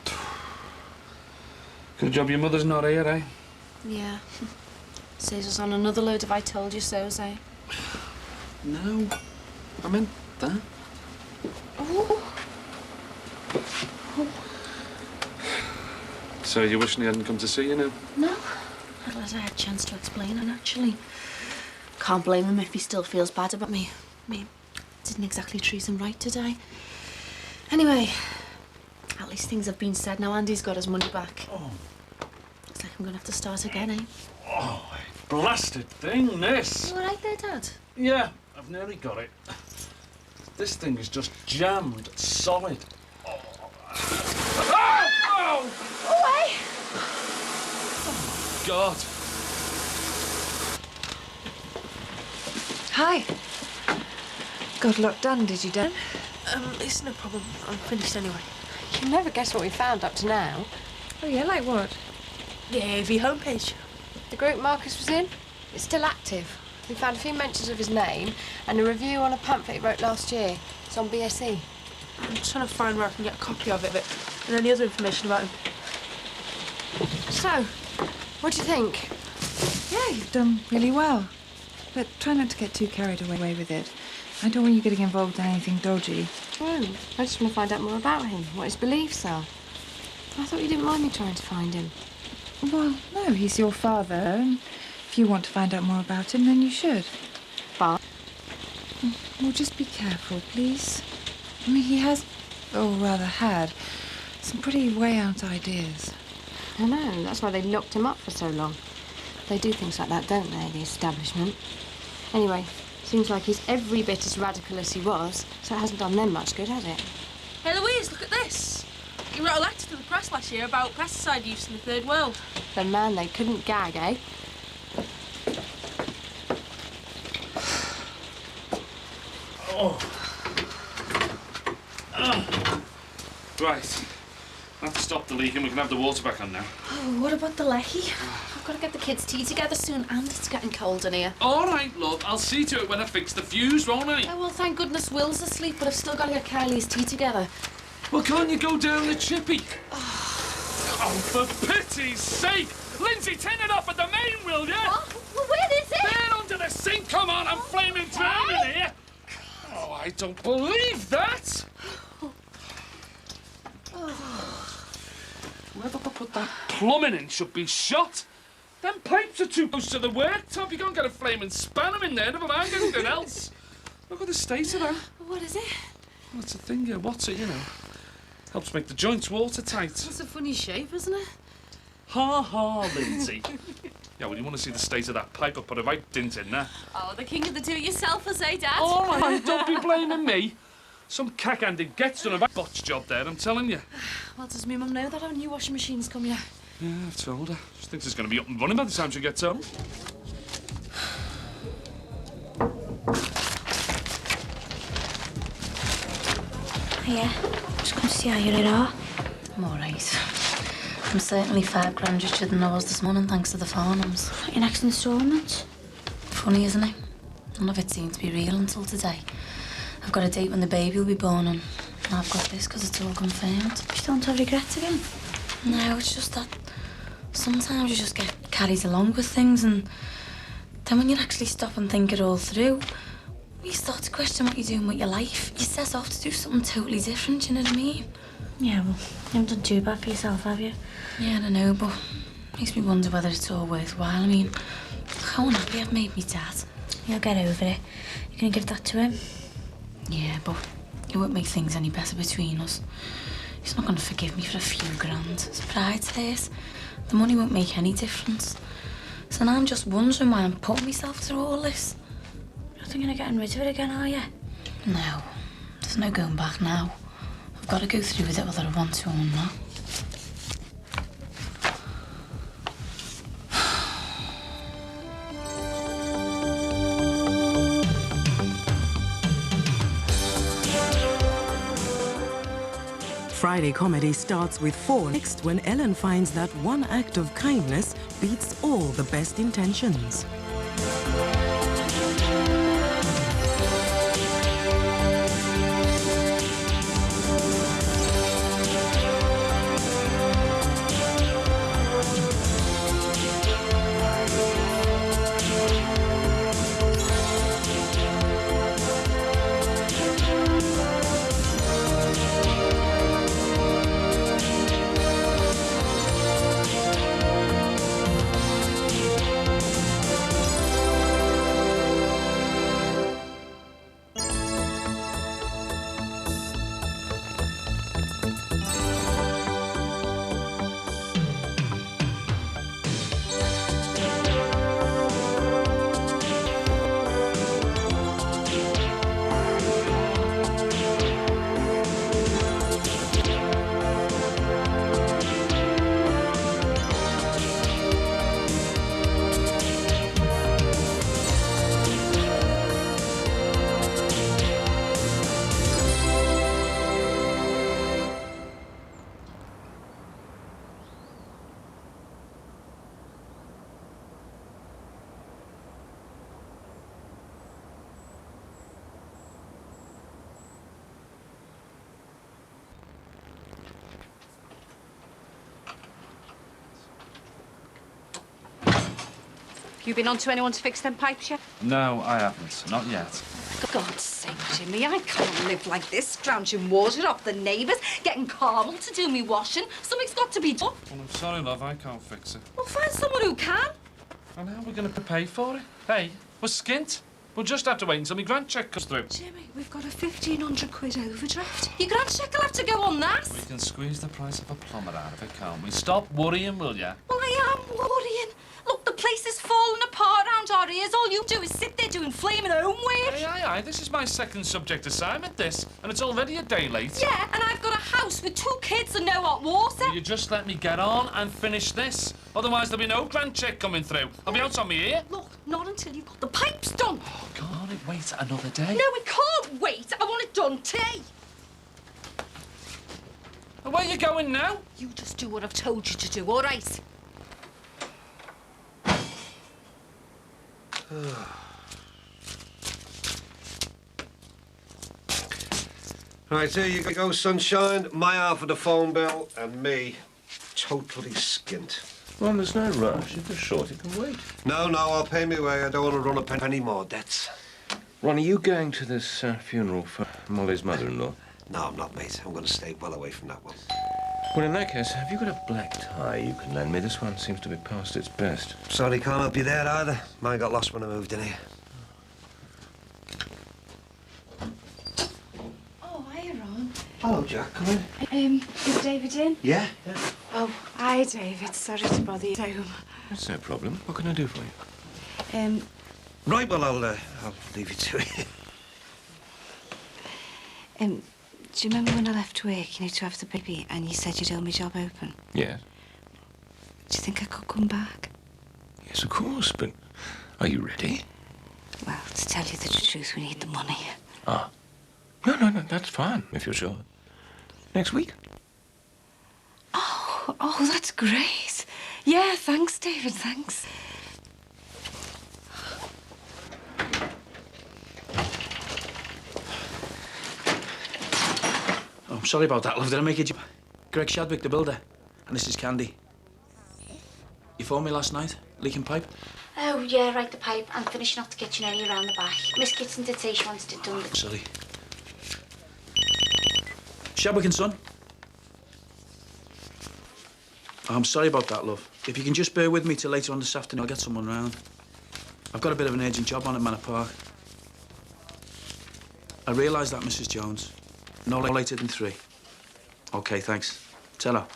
Good job your mother's not here, eh? Yeah. Saves us on another load of I told you so's, eh? No, I meant that. Oh. So you're wishing he hadn't come to see you now? No. Not unless I had a chance to explain it, actually. Can't blame him if he still feels bad about me. I mean, didn't exactly treat him right today. Anyway, at least things have been said. Now Andy's got his money back. Oh. Looks like I'm gonna have to start again, eh? Oh, blasted thing, this. You all right there, Dad? Yeah, I've nearly got it. This thing is just jammed solid. Oh! Oh! Away! Oh, God. Hi. Got a lot done, did you, Dan? It's no problem. I'm finished anyway. You'll never guess what we found up to now. Oh, yeah, like what? The AAV homepage. The group Marcus was in, it's still active. We found a few mentions of his name and a review on a pamphlet he wrote last year. It's on BSE. I'm trying to find where I can get a copy of it, and any other information about him. So, what do you think? Yeah, you've done really well. But try not to get too carried away with it. I don't want you getting involved in anything dodgy. I just want to find out more about him, what his beliefs are. I thought you didn't mind me trying to find him. Well, no, he's your father, and if you want to find out more about him, then you should. But Well, just be careful, please. I mean, he has, or rather had, some pretty way-out ideas. I know, that's why they locked him up for so long. They do things like that, don't they, the establishment? Anyway, seems like he's every bit as radical as he was, so it hasn't done them much good, has it? Hey, Louise, look at this. You wrote a letter to the press last year about pesticide use in the Third World. The man they couldn't gag, eh? Right. I have to stop the leak and we can have the water back on now. Oh, what about the lecky? I've got to get the kids' tea together soon, and it's getting cold in here. All right, love. I'll see to it when I fix the fuse, won't I? Oh, well, thank goodness Will's asleep, but I've still got to get Kylie's tea together. Well, can't you go down the chippy? Oh, for pity's sake! Lindsay, turn it off at the main, will you? What? Well, where is it? There under the sink. Come on, I'm flaming drowning here. Oh, I don't believe that. Whoever put that plumbing in should be shot. Them pipes are too close to the worktop. You can't get a flaming spanner in there, never mind anything else. Look at the state of that. What is it? Well, it's a thing, yeah. What's it, you know? Helps make the joints watertight. That's a funny shape, isn't it? Ha ha, Lindsay. Yeah, well, you want to see the state of that pipe? I put a right dint in there. Oh, the king of the do-it-yourselfers, eh, Dad? All right, don't be blaming me. Some cack-handed gets done a botch job there, I'm telling you. Well, does me mum know that our new washing machine's come yet? Yeah, I've told her. She thinks it's going to be up and running by the time she gets home. Yeah, just come to see how you are. I'm all right. I'm certainly £5 richer than I was this morning, thanks to the Farnhams. Your next instalment? Funny, isn't it? None of it seemed to be real until today. I've got a date when the baby will be born, and I've got this because it's all confirmed. You don't have regrets again? No, it's just that sometimes you just get carried along with things, and then when you actually stop and think it all through, you start to question what you're doing with your life. You set off to do something totally different, you know what I mean? Yeah, well, you haven't done too bad for yourself, have you? Yeah, I know, but it makes me wonder whether it's all worthwhile. I mean, how unhappy I've made me dad. You'll get over it. You're gonna give that to him? Yeah, but it won't make things any better between us. He's not gonna forgive me for a few grand. His pride's hurt. The money won't make any difference. So now I'm just wondering why I'm putting myself through all this. You're not thinking of getting rid of it again, are you? No, there's no going back now. I've got to go through with it whether I want to or not. Friday comedy starts with 4 next when Ellen finds that one act of kindness beats all the best intentions. You been on to anyone to fix them pipes yet? No, I haven't. Not yet. For God's sake, Jimmy, I can't live like this, scrounging water off the neighbours, getting Carmel to do me washing. Something's got to be done. Well, I'm sorry, love, I can't fix it. Well, find someone who can. And how are we going to pay for it? Hey, we're skint. We'll just have to wait until my grant check comes through. Jimmy, we've got a 1,500 quid overdraft. Your grant check will have to go on that. We can squeeze the price of a plumber out of it, can't we? Stop worrying, will ya? Well, I am worrying. Look, the place is falling apart around our ears. All you do is sit there doing flaming homework. Aye. This is my second subject assignment, this. And it's already a day late. Yeah, and I've got a house with 2 kids and no hot water. Will you just let me get on and finish this? Otherwise, there'll be no grant check coming through. I'll be out on my ear. Look, not until you've got the pipes done. Oh, can't it wait another day? No, we can't wait. I want it done today. Well, where are you going now? You just do what I've told you to do, all right? Right, here you go, sunshine. My half of the phone bill and me totally skint. Well, there's no rush. If it's short, it can wait. No, I'll pay me way. I don't want to run up any more debts. Ron, are you going to this funeral for Molly's mother-in-law? No, I'm not, mate. I'm going to stay well away from that one. Well, in that case, have you got a black tie you can lend me? This one seems to be past its best. Sorry, can't help you there either. Mine got lost when I moved in here. Oh, hi, Ron. Hello, Jack. Come in. Is David in? Yeah? Oh, hi, David. Sorry to bother you at home. That's no problem. What can I do for you? Right, well, I'll leave you to it. Do you remember when I left work, you know, to have the baby, and you said you'd hold my job open? Yes. Do you think I could come back? Yes, of course, but are you ready? Well, to tell you the truth, we need the money. Ah. No, that's fine, if you're sure. Next week? Oh, that's great. Yeah, thanks, David, thanks. Oh, I'm sorry about that, love. Did I make it? Greg Shadwick, the builder. And this is Candy. You phoned me last night? Leaking pipe? Oh, yeah, right, the pipe. I'm finishing off the kitchen area around the back. Miss Kitson did say she wanted it done. Sorry. Shadwick and Son? Oh, I'm sorry about that, love. If you can just bear with me till later on this afternoon, I'll get someone round. I've got a bit of an urgent job on at Manor Park. I realise that, Mrs. Jones. No later than 3. OK, thanks. Tell her.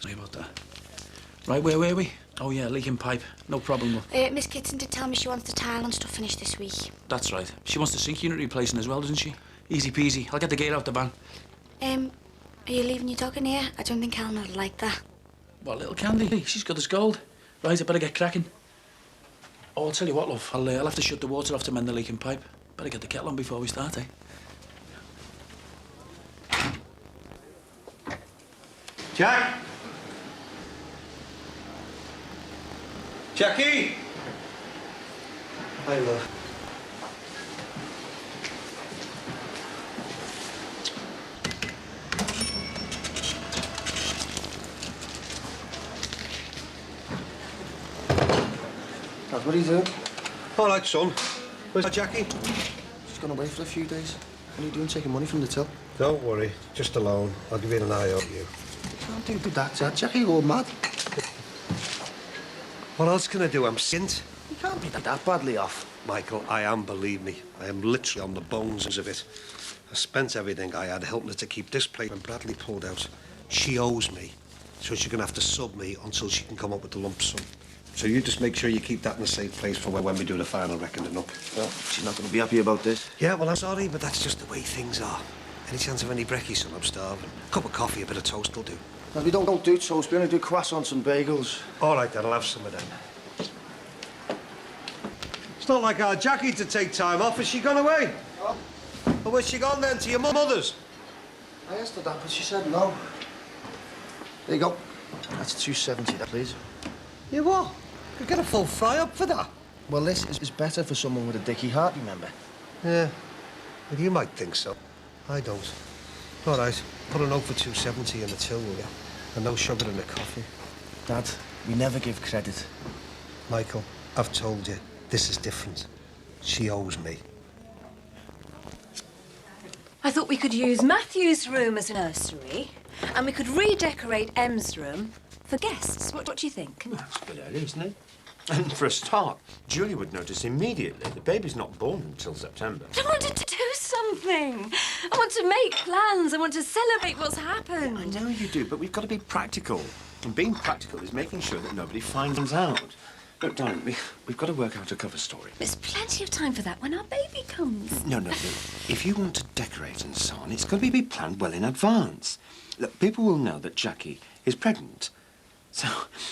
Sorry about that. Right, where were we? Oh, yeah, leaking pipe. No problem, love. Miss Kitson did tell me she wants the tile and stuff finished this week. That's right. She wants the sink unit replacing as well, doesn't she? Easy peasy. I'll get the gate out the van. Are you leaving your dog in here? I don't think Helen would like that. What, little Candy? She's good as gold. Right, I better get cracking. Oh, I'll tell you what, love. I'll have to shut the water off to mend the leaking pipe. Better get the kettle on before we start, eh? Jack? Jackie? Hi, love. Dad, what are you doing? All right, son. Where's Jackie? She's gone away for a few days. What are you doing, taking money from the till? Don't worry. Just a loan. I'll give you an eye on you. Can't do that, Dad. Jackie, you're all mad. What else can I do? I'm skint. You can't be that badly off. Michael, I am, believe me. I am literally on the bones of it. I spent everything I had helping her to keep this place when Bradley pulled out. She owes me, so she's going to have to sub me until she can come up with the lump sum. So you just make sure you keep that in a safe place for when we do the final reckoning up. Well, she's not going to be happy about this. Yeah, well, I'm sorry, but that's just the way things are. Any chance of any brekkie, son? I'm starving. A cup of coffee, a bit of toast will do. No, we don't do toast. We only do croissants and bagels. All right, then, I'll have some of them. It's not like our Jackie to take time off. Has she gone away? Oh. Well, where's she gone then? To your mother's? I asked her that, but she said no. There you go. That's $2.70, that, please. You what? Could get a full fry-up for that. Well, this is better for someone with a dicky heart, remember? Yeah. Well, you might think so. I don't. All right. Put a note for $2.70 in the till, will you? And no sugar in the coffee. Dad, we never give credit. Michael, I've told you, this is different. She owes me. I thought we could use Matthew's room as a nursery, and we could redecorate Em's room for guests. What do you think? That's a good idea, isn't it? And for a start, Julia would notice immediately. The baby's not born until September. I wanted to do something. I want to make plans. I want to celebrate what's happened. I know you do, but we've got to be practical. And being practical is making sure that nobody finds out. Look, darling, we've got to work out a cover story. There's plenty of time for that when our baby comes. No. If you want to decorate and so on, it's got to be planned well in advance. Look, people will know that Jackie is pregnant. So,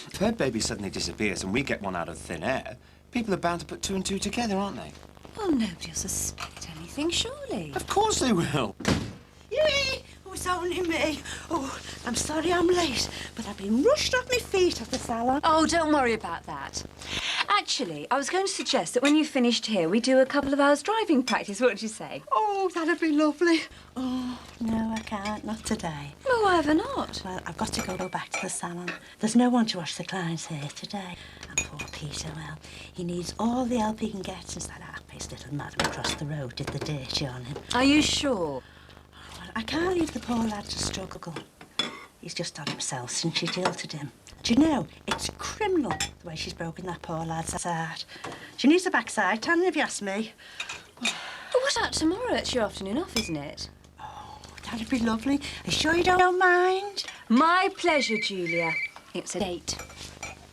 if her baby suddenly disappears and we get one out of thin air, people are bound to put two and two together, aren't they? Well, nobody will suspect anything, surely. Of course they will. Yui! Oh, it's only me. Oh, I'm sorry I'm late, but I've been rushed off my feet at the salon. Oh, don't worry about that. Actually, I was going to suggest that when you've finished here, we do a couple of hours driving practice. What would you say? Oh, that'd be lovely. Oh, no, I can't. Not today. Well, why ever not? Well, I've got to go back to the salon. There's no one to wash the client's hair today. And poor Peter, well, he needs all the help he can get since that half-paced little madam across the road did the dirty on him. Are you sure? Well, I can't leave the poor lad to struggle. He's just done himself since she jilted him. Do you know, it's criminal the way she's broken that poor lad's heart. She needs a backside tanning, if you ask me. Well, what about tomorrow? It's your afternoon off, isn't it? Oh, that'd be lovely. Are you sure you don't mind? My pleasure, Julia. It's at 8.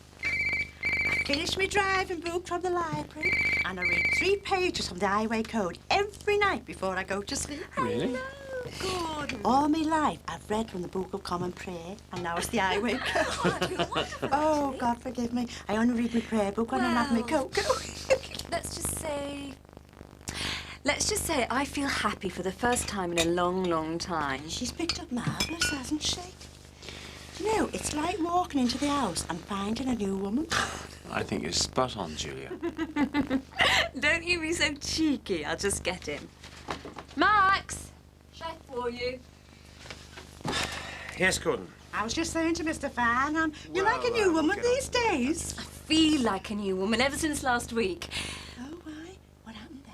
I finished my driving book from the library and I read 3 pages from the highway code every night before I go to sleep. Really? Good. All my life, I've read from the Book of Common Prayer, and now it's the highway code. Oh, God forgive me. I only read my prayer book when I'm having my cocoa. Let's just say I feel happy for the first time in a long, long time. She's picked up marvellous, hasn't she? You know, it's like walking into the house and finding a new woman. I think you're spot on, Julia. Don't you be so cheeky. I'll just get him. Max! Chef for you. Yes, Gordon. I was just saying to Mr. Farnham, you're like a new woman these days. I feel like a new woman ever since last week. Oh, why? What happened then?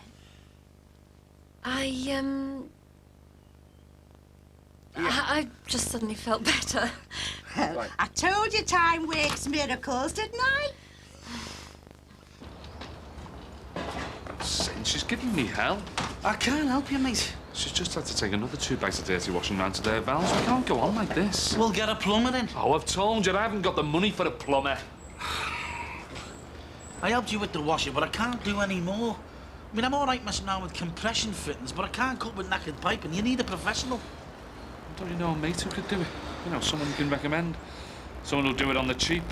I just suddenly felt better. Well, right. I told you time works miracles, didn't I? She's giving me hell. I can't help you, mate. She's just had to take another 2 bags of dirty washing round to their valves. We can't go on like this. We'll get a plumber then. Oh, I've told you, I haven't got the money for a plumber. I helped you with the washing, but I can't do any more. I mean, I'm all right messing around with compression fittings, but I can't cope with knackered piping. You need a professional. Don't you know a mate who could do it? You know, someone you can recommend. Someone who'll do it on the cheap.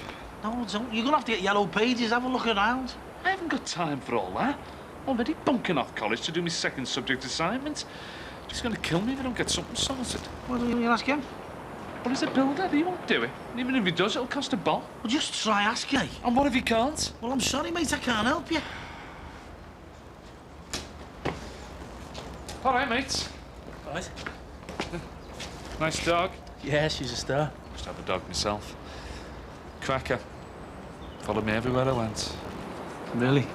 No, don't. You're gonna have to get yellow pages, have a look around. I haven't got time for all that. Already bunking off college to do my second subject assignment. She's going to kill me if I don't get something sorted. Well, you ask him? Well, he's a builder. He won't do it. And even if he does, it'll cost a bomb. Well, just try asking. And what if he can't? Well, I'm sorry, mate. I can't help you. All right, mate. Right. Nice dog. Yeah, she's a star. Used to have a dog myself. Cracker. Followed me everywhere I went. Really?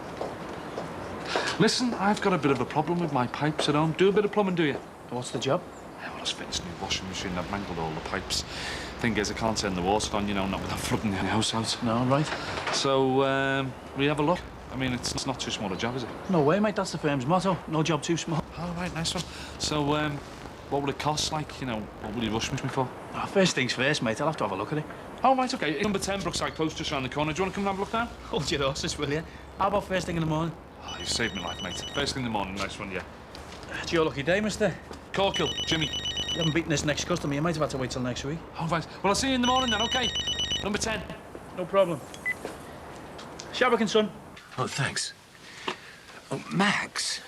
Listen, I've got a bit of a problem with my pipes at home. Do a bit of plumbing, do you? What's the job? Well, I was fitting a new washing machine. I've mangled all the pipes. Thing is, I can't turn the water on, you know, not without flooding the house out. No, right. So, we have a look. I mean, it's not too small a job, is it? No way, mate. That's the firm's motto. No job too small. All right, nice one. So, what will it cost? Like, you know, what will you rush me for? Oh, first things first, mate. I'll have to have a look at it. Oh, right, OK. Number 10, Brookside Close, just round the corner. Do you want to come and have a look now? Hold your horses, will you? How about first thing in the morning? Oh, you've saved my life, mate. First thing in the morning, nice one, yeah. It's your lucky day, mister. Corkill, Jimmy. You haven't beaten this next customer. You might have had to wait till next week. Oh, right. Well, I'll see you in the morning then, OK? Number 10. No problem. Shabback and son. Oh, thanks. Oh, Max.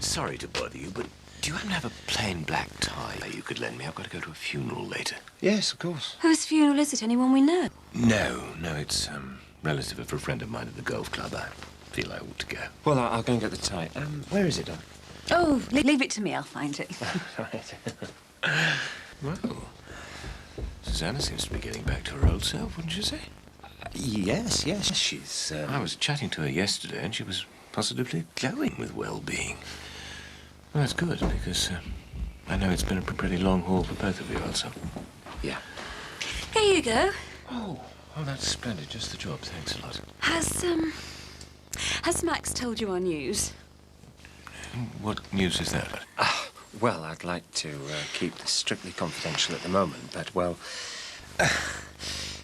Sorry to bother you, but do you happen to have a plain black tie you could lend me? I've got to go to a funeral later. Yes, of course. Whose funeral is it? Anyone we know? No, it's relative of a friend of mine at the golf club. I feel I ought to go. Well, I'll go and get the tie. Where is it, Doc? Oh, leave it to me. I'll find it. Right. Well, Susanna seems to be getting back to her old self, wouldn't you say? Yes. She's, I was chatting to her yesterday, and she was positively glowing with well-being. Well, that's good, because I know it's been a pretty long haul for both of you, also. Yeah. Here you go. Oh, Oh, that's splendid. Just the job. Thanks a lot. Has Max told you our news? What news is that? Well, I'd like to keep this strictly confidential at the moment, but, well,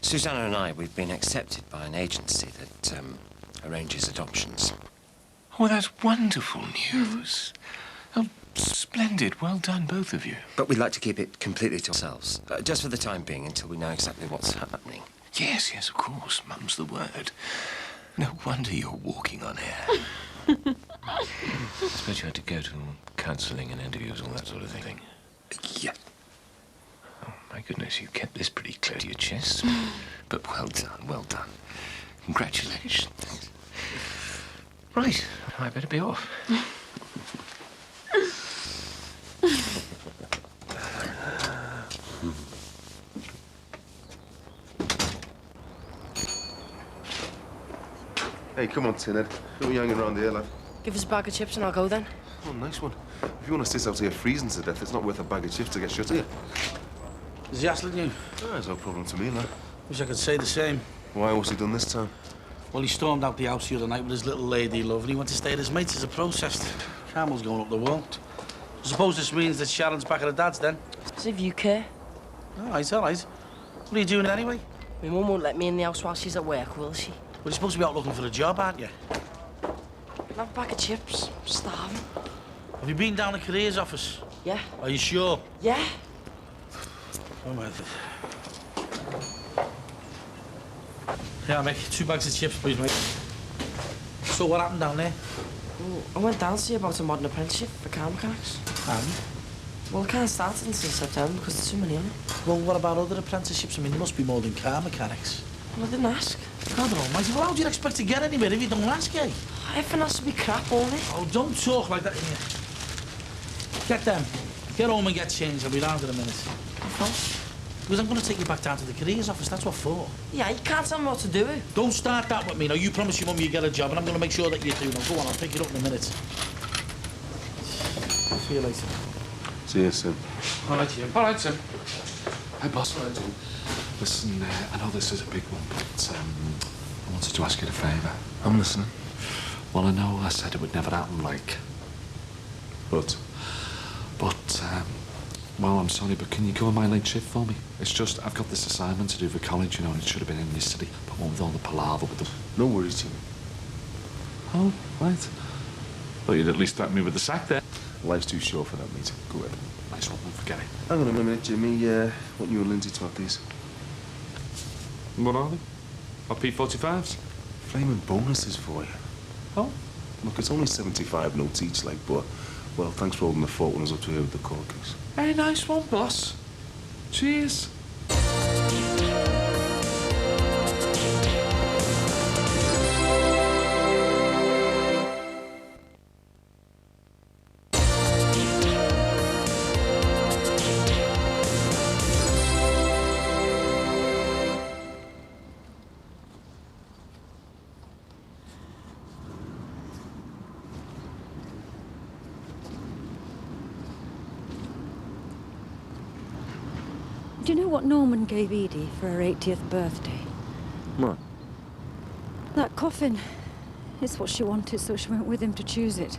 Susanna and I, we've been accepted by an agency that arranges adoptions. Oh, that's wonderful news. Oh, splendid. Well done, both of you. But we'd like to keep it completely to ourselves, just for the time being, until we know exactly what's happening. Yes, yes, of course. Mum's the word. No wonder you're walking on air. I suppose you had to go to counselling and interviews, all that sort of thing. Yeah. Oh, my goodness, you kept this pretty close to your chest. But well done, well done. Congratulations. Right, I better be off. Hey, come on, Tinhead. Don't be hanging around here, lad. Give us a bag of chips and I'll go then. Oh, nice one. If you want to sit out here freezing to death, it's not worth a bag of chips to get shut here. Is he hassling you? Oh, there's no problem to me, lad. Wish I could say the same. Why? What's he done this time? Well, he stormed out the house the other night with his little lady love and he went to stay at his mates as a protest. Carmel's going up the wall. I suppose this means that Sharon's back at her dad's then. As if you care. All right, all right. What are you doing anyway? My mum won't let me in the house while she's at work, will she? Well, you're supposed to be out looking for a job, aren't you? Can I have a bag of chips? I'm starving. Have you been down the careers office? Yeah. Are you sure? Yeah. Oh, my. Yeah, mate. 2 bags of chips, please, mate. So what happened down there? Well, I went down to see about a modern apprenticeship for car mechanics. And? Well, I can't start until September because there's too many on it. Well, what about other apprenticeships? I mean, there must be more than car mechanics. Well, I didn't ask. God almighty, well, how do you expect to get anywhere if you don't ask, eh? Everything has to be crap, won't it? Oh, don't talk like that in here. Get them. Get home and get changed. I'll be round in a minute. What for? Because I'm going to take you back down to the careers office. That's what for. Yeah, you can't tell me what to do. Don't start that with me. Now, you promise your mum you get a job, and I'm going to make sure that you do. Now, go on, I'll pick it up in a minute. See you later. See you soon. All right, Jim. All right, Tim. Hey, boss, what I do? Listen, I know this is a big one, but I wanted to ask you a favour. I'm listening. Well, I know I said it would never happen, like... But, well, I'm sorry, but can you cover my late shift for me? It's just, I've got this assignment to do for college, you know, and it should have been in yesterday, but one with all the palaver with the... No worries, Jimmy. Oh, right. Thought you'd at least threaten me with the sack there. Life's too short for that, mate. Go ahead. Nice one, don't forget it. Hang on a minute, Jimmy. Want you and Lindsay to have these? What are they? Our P45s? Flaming bonuses for you. Oh? Look, it's only 75 notes each, like, but, well, thanks for holding the fort when I was up to here with the caucus. Hey, nice one, boss. Cheers. Do you know what Norman gave Edie for her 80th birthday? What? That coffin. It's what she wanted, so she went with him to choose it.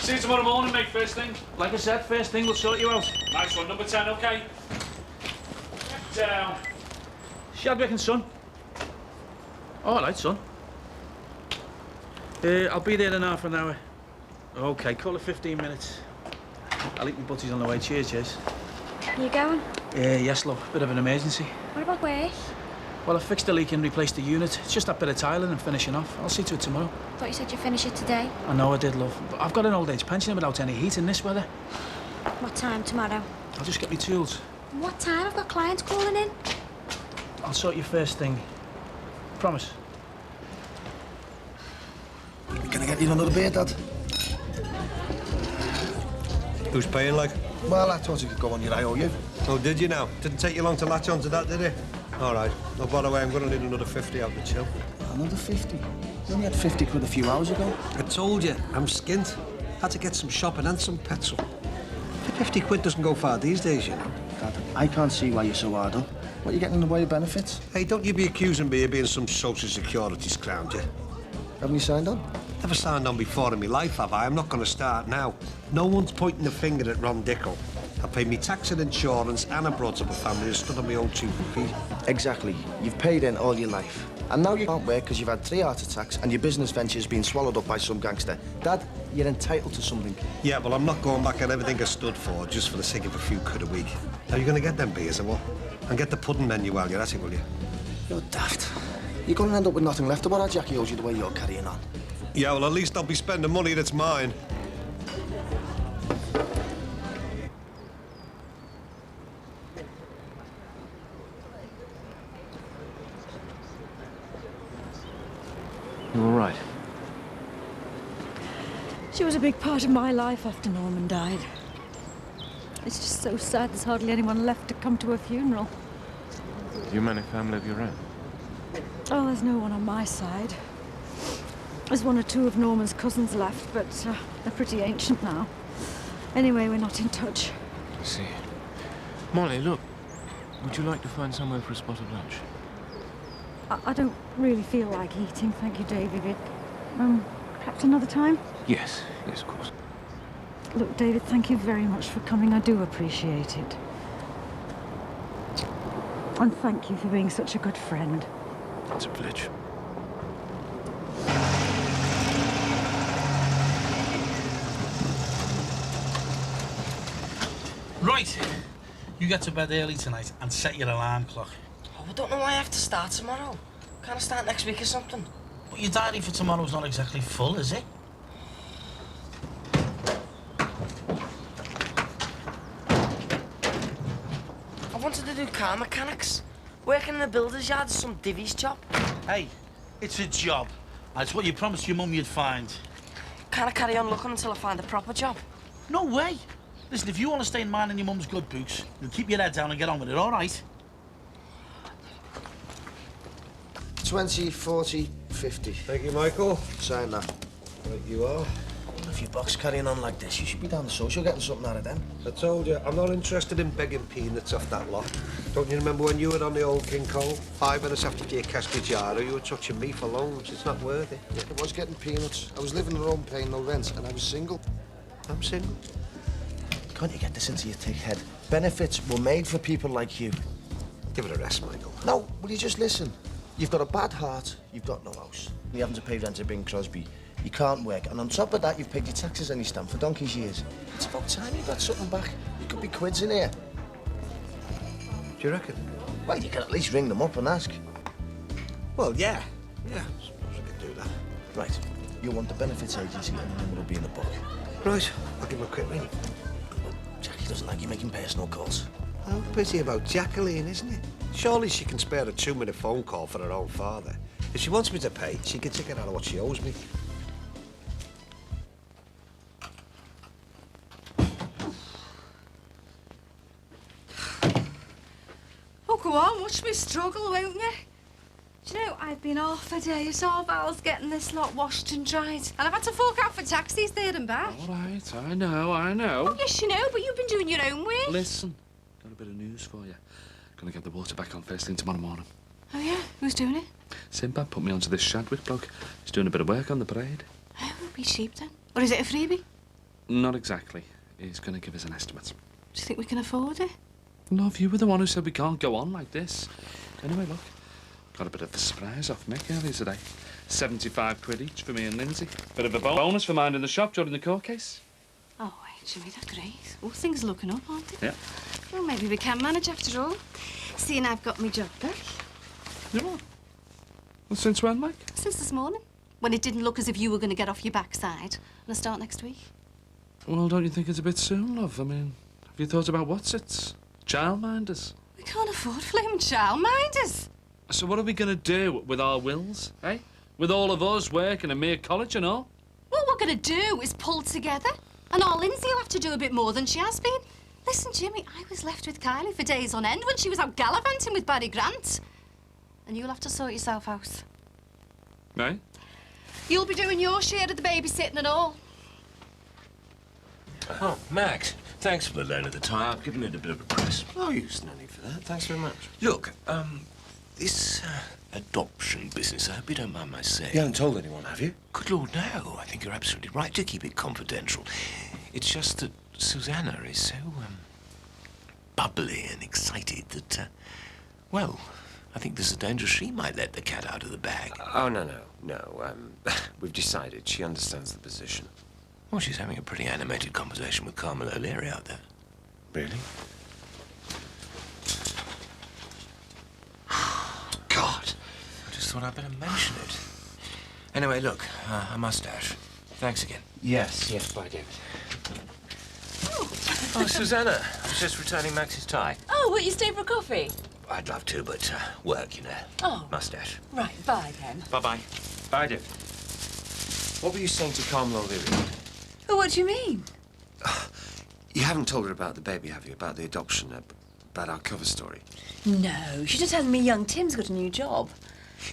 See you tomorrow morning, mate, first thing. Like I said, first thing, we'll sort you out. Nice one, number 10, OK? Get down. Shadwick and son. All right, son. I'll be there in half an hour. OK, call it 15 minutes. I'll eat my butties on the way. Cheers, cheers. You going? Yes, love. Bit of an emergency. What about work? Well, I fixed the leak and replaced the unit. It's just that bit of tiling and finishing off. I'll see to it tomorrow. Thought you said you'd finish it today. I know I did, love. But I've got an old age pension without any heat in this weather. What time tomorrow? I'll just get my tools. What time? I've got clients calling in. I'll sort you first thing. Promise. you another beer, Dad? Who's paying, like? Well, I thought you could go on your IOU. Oh, did you now? Didn't take you long to latch onto that, did it? All right. Oh, by the way, I'm going to need another 50 out the till. Another 50? You only had 50 quid a few hours ago. I told you, I'm skint. Had to get some shopping and some petrol. 50 quid doesn't go far these days, you know. Dad, I can't see why you're so hard on. What are you getting in the way of benefits? Hey, don't you be accusing me of being some social security scrounger. Haven't you signed on? Never signed on before in my life, have I? I'm not going to start now. No one's pointing the finger at Ron Dickel. I pay me tax and insurance, and I brought up a family and stood on my own 2 feet. Exactly. You've paid in all your life. And now you can't work because you've had 3 heart attacks and your business venture's been swallowed up by some gangster. Dad, you're entitled to something. Yeah, well, I'm not going back on everything I stood for just for the sake of a few quid a week. Are you going to get them beers or what? And get the pudding menu while you're at it, will you? You're daft. You're going to end up with nothing left of what Jackie owes you the way you're carrying on. Yeah, well, at least I'll be spending money that's mine. You all right? She was a big part of my life after Norman died. It's just so sad there's hardly anyone left to come to her funeral. You many family of your own? Oh, there's no one on my side. There's 1 or 2 of Norman's cousins left, but they're pretty ancient now. Anyway, we're not in touch. I see. Molly, look. Would you like to find somewhere for a spot of lunch? I don't really feel like eating, thank you, David. Perhaps another time? Yes, yes, of course. Look, David, thank you very much for coming. I do appreciate it. And thank you for being such a good friend. It's a privilege. Right. You get to bed early tonight and set your alarm clock. Oh, I don't know why I have to start tomorrow. Can't I start next week or something? But your diary for tomorrow's not exactly full, is it? I wanted to do car mechanics. Working in a builder's yard is some divvy's job. Hey, it's a job. That's what you promised your mum you'd find. Can't I carry on looking until I find a proper job? No way. Listen, if you want to stay in mine and your mum's good books, you'll keep your head down and get on with it, all right? 20, 40, 50. Thank you, Michael. Sign that. Right, you are. If your bucks carrying on like this, you should be down the social getting something out of them. I told you, I'm not interested in begging peanuts off that lot. Don't you remember when you were on the old King Cole? 5 minutes after your Castigiaro, you were touching me for loans. It's not worth it. Yeah, I was getting peanuts. I was living at home paying no rent, and I was single. I'm single. Can't you get this into your thick head? Benefits were made for people like you. Give it a rest, Michael. No, will you just listen? You've got a bad heart, you've got no house. You haven't to pay rent at Bing Crosby. You can't work, and on top of that, you've paid your taxes and you stand for donkey's years. It's about time you got something back. You could be quids in here. Do you reckon? Well, you can at least ring them up and ask. Well, yeah. Yeah, I suppose I could do that. Right. You'll want the benefits agency, and the number will be in the book. Right, I'll give him a quick ring. Jackie doesn't like you making personal calls. How busy about Jacqueline, isn't it? Surely she can spare a 2-minute phone call for her own father. If she wants me to pay, she can take it out of what she owes me. Oh, go on, watch me struggle, won't you? Do you know, I've been off for days, all Val's getting this lot washed and dried. And I've had to fork out for taxis there and back. All right, I know. Oh, yes, you know, but you've been doing your own work. Listen, got a bit of news for you. Gonna get the water back on first thing tomorrow morning. Oh, yeah? Who's doing it? Sinbad put me onto this Shadwick bloke. He's doing a bit of work on the parade. Oh, it'll be cheap then. Or is it a freebie? Not exactly. He's gonna give us an estimate. Do you think we can afford it? Love, you were the one who said we can't go on like this. Anyway, look. Got a bit of a surprise off Mick earlier today. 75 quid each for me and Lindsay. Bit of a bonus for minding the shop during the court case. Oh, wait, Jimmy, that's great. Well, things are looking up, aren't they? Yeah. Well, maybe we can manage after all. Seeing I've got my job back. You what? Well, since when, Mike? Since this morning. When it didn't look as if you were going to get off your backside. And I start next week. Well, don't you think it's a bit soon, love? I mean, have you thought about what's it? Childminders? We can't afford flaming childminders. So what are we going to do with our wills, eh? With all of us working a mere college and all? Well, going to do is pull together. And our Lindsay will have to do a bit more than she has been. Listen, Jimmy, I was left with Kylie for days on end when she was out gallivanting with Barry Grant. And you'll have to sort yourself out. Right? You'll be doing your share of the babysitting and all. Oh, Max, thanks for the loan of the tie. I've given it a bit of a press. Oh, no need for that. Thanks very much. Look, this adoption business, I hope you don't mind my saying. You haven't told anyone, have you? Good Lord, no. I think you're absolutely right to keep it confidential. It's just that Susanna is so, bubbly and excited that, well, I think there's a danger she might let the cat out of the bag. Oh, no. We've decided she understands the position. Well, she's having a pretty animated conversation with Carmel O'Leary out there. Really? God. I just thought I'd better mention it. Anyway, look, I must dash. Thanks again. Yes, bye, David. Oh, Susanna. I was just returning Max's tie. Oh, will you stay for a coffee? I'd love to, but work, you know. Oh. Mustache. Right, bye then. Bye-bye. Bye, David. What were you saying to Carmel O'Leary? Oh, what do you mean? You haven't told her about the baby, have you? About the adoption, about our cover story? No, she just telling me young Tim's got a new job.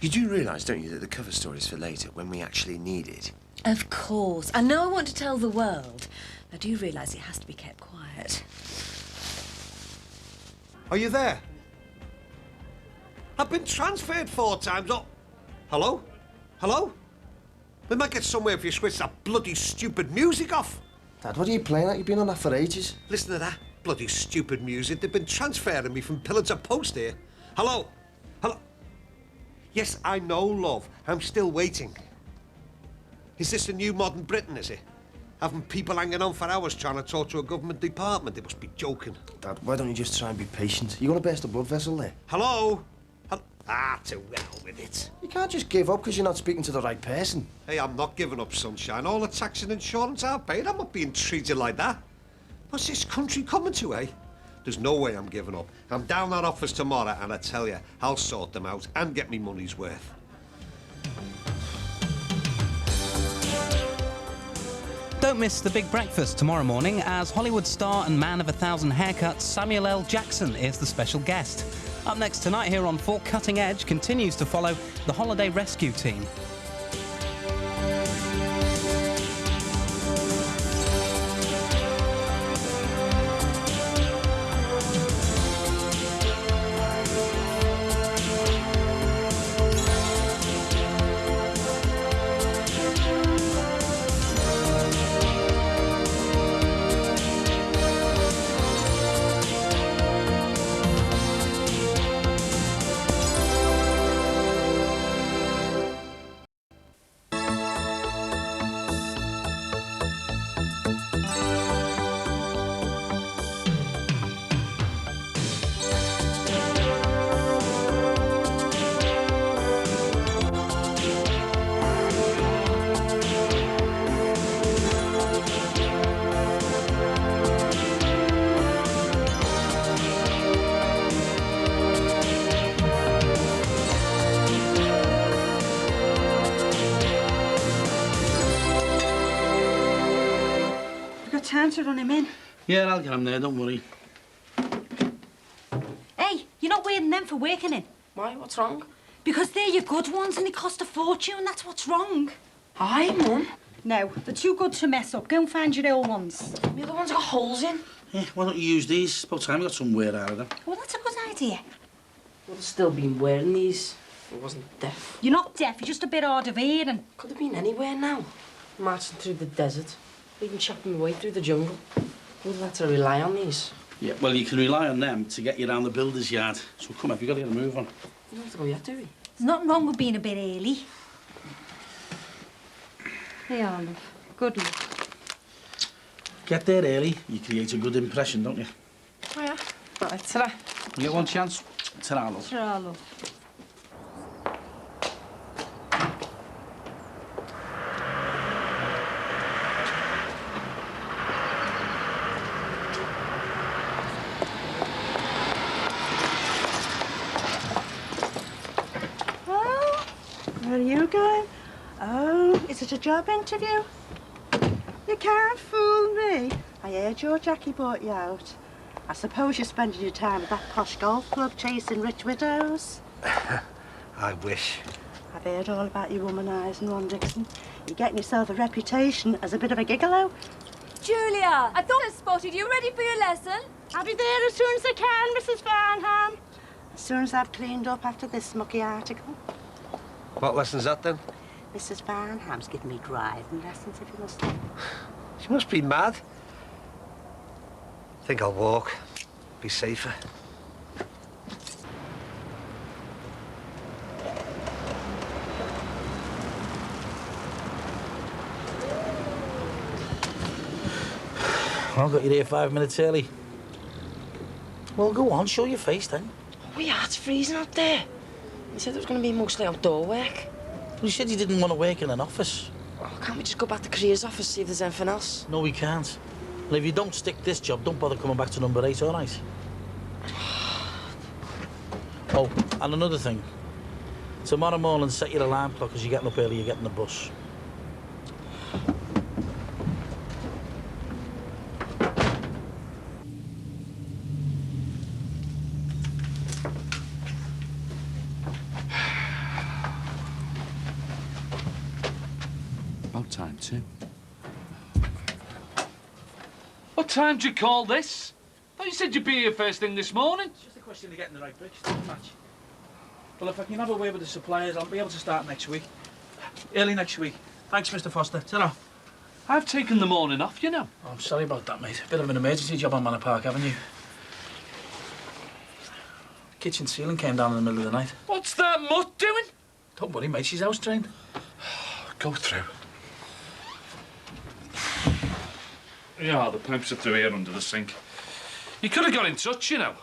You do realise, don't you, that the cover story's for later, when we actually need it? Of course. I know I want to tell the world. I do realise it has to be kept quiet. Are you there? I've been transferred 4 times. Oh, hello? Hello? We might get somewhere if you switch that bloody stupid music off. Dad, what are you playing at? You've been on that for ages. Listen to that bloody stupid music. They've been transferring me from pillar to post here. Hello? Hello? Yes, I know, love. I'm still waiting. Is this the new modern Britain, is it? Having people hanging on for hours trying to talk to a government department? They must be joking. Dad, why don't you just try and be patient? You're going to burst a blood vessel there. Hello? To hell with it. You can't just give up because you're not speaking to the right person. Hey, I'm not giving up, sunshine. All the tax and insurance I've paid, I'm not being treated like that. What's this country coming to, eh? There's no way I'm giving up. I'm down that office tomorrow, and I tell you, I'll sort them out and get me money's worth. Don't miss The Big Breakfast tomorrow morning, as Hollywood star and man of 1,000 haircuts Samuel L. Jackson is the special guest. Up next tonight here on 4 Cutting Edge continues to follow the Holiday Rescue Team. Time to run him in. Yeah, I'll get him there, don't worry. Hey, you're not wearing them for working in. Why? What's wrong? Because they're your good ones and they cost a fortune, that's what's wrong. Aye, Mum. No, they're too good to mess up. Go and find your old ones. The other ones got holes in. Yeah, why don't you use these? It's about time we got some wear out of them. Well, that's a good idea. Would have still been wearing these. I wasn't deaf. You're not deaf, you're just a bit hard of hearing. Could have been anywhere now. Marching through the desert. Even chopping my way through the jungle. Wouldn't have to rely on these. Yeah, well, you can rely on them to get you around the builder's yard. So come on, you've got to get a move on. You don't have to go yet, do we? There's nothing wrong with being a bit early. Hey, Arnold. Good luck. Get there early, you create a good impression, don't you? Oh, yeah. Right, ta-ra. You get one chance, ta-ra, love. Ta-ra, love. Where are you going? Oh, is it a job interview? You can't fool me. I heard your Jackie brought you out. I suppose you're spending your time at that posh golf club chasing rich widows. I wish. I've heard all about you womanising, Ron Dixon. You're getting yourself a reputation as a bit of a gigolo. Julia, I thought I spotted you. Ready for your lesson? I'll be there as soon as I can, Mrs. Farnham. As soon as I've cleaned up after this mucky article. What lesson's that then? Mrs. Farnham's giving me driving lessons, if you must know. She must be mad. Think I'll walk. Be safer. Well, got you there 5 minutes early. Well, go on, show your face then. Oh, yeah, it's freezing out there. You said it was going to be mostly outdoor work. Well, you said you didn't want to work in an office. Oh, can't we just go back to careers office, see if there's anything else? No, we can't. And if you don't stick this job, don't bother coming back to number 8, all right? Oh, and another thing. Tomorrow morning, set your alarm clock as you're getting up early, you're getting the bus. About time, too. What time do you call this? I thought you said you'd be here first thing this morning. It's just a question of getting the right bricks to match. Well, if I can have a word with the suppliers, I'll be able to start next week. Early next week. Thanks, Mr. Foster. Ta-ra. I've taken the morning off, you know. Oh, I'm sorry about that, mate. Bit of an emergency job on Manor Park Avenue. Kitchen ceiling came down in the middle of the night. What's that mutt doing? Don't worry, mate. She's house trained. Go through. Yeah, the pipes are through here under the sink. You could have got in touch, you know.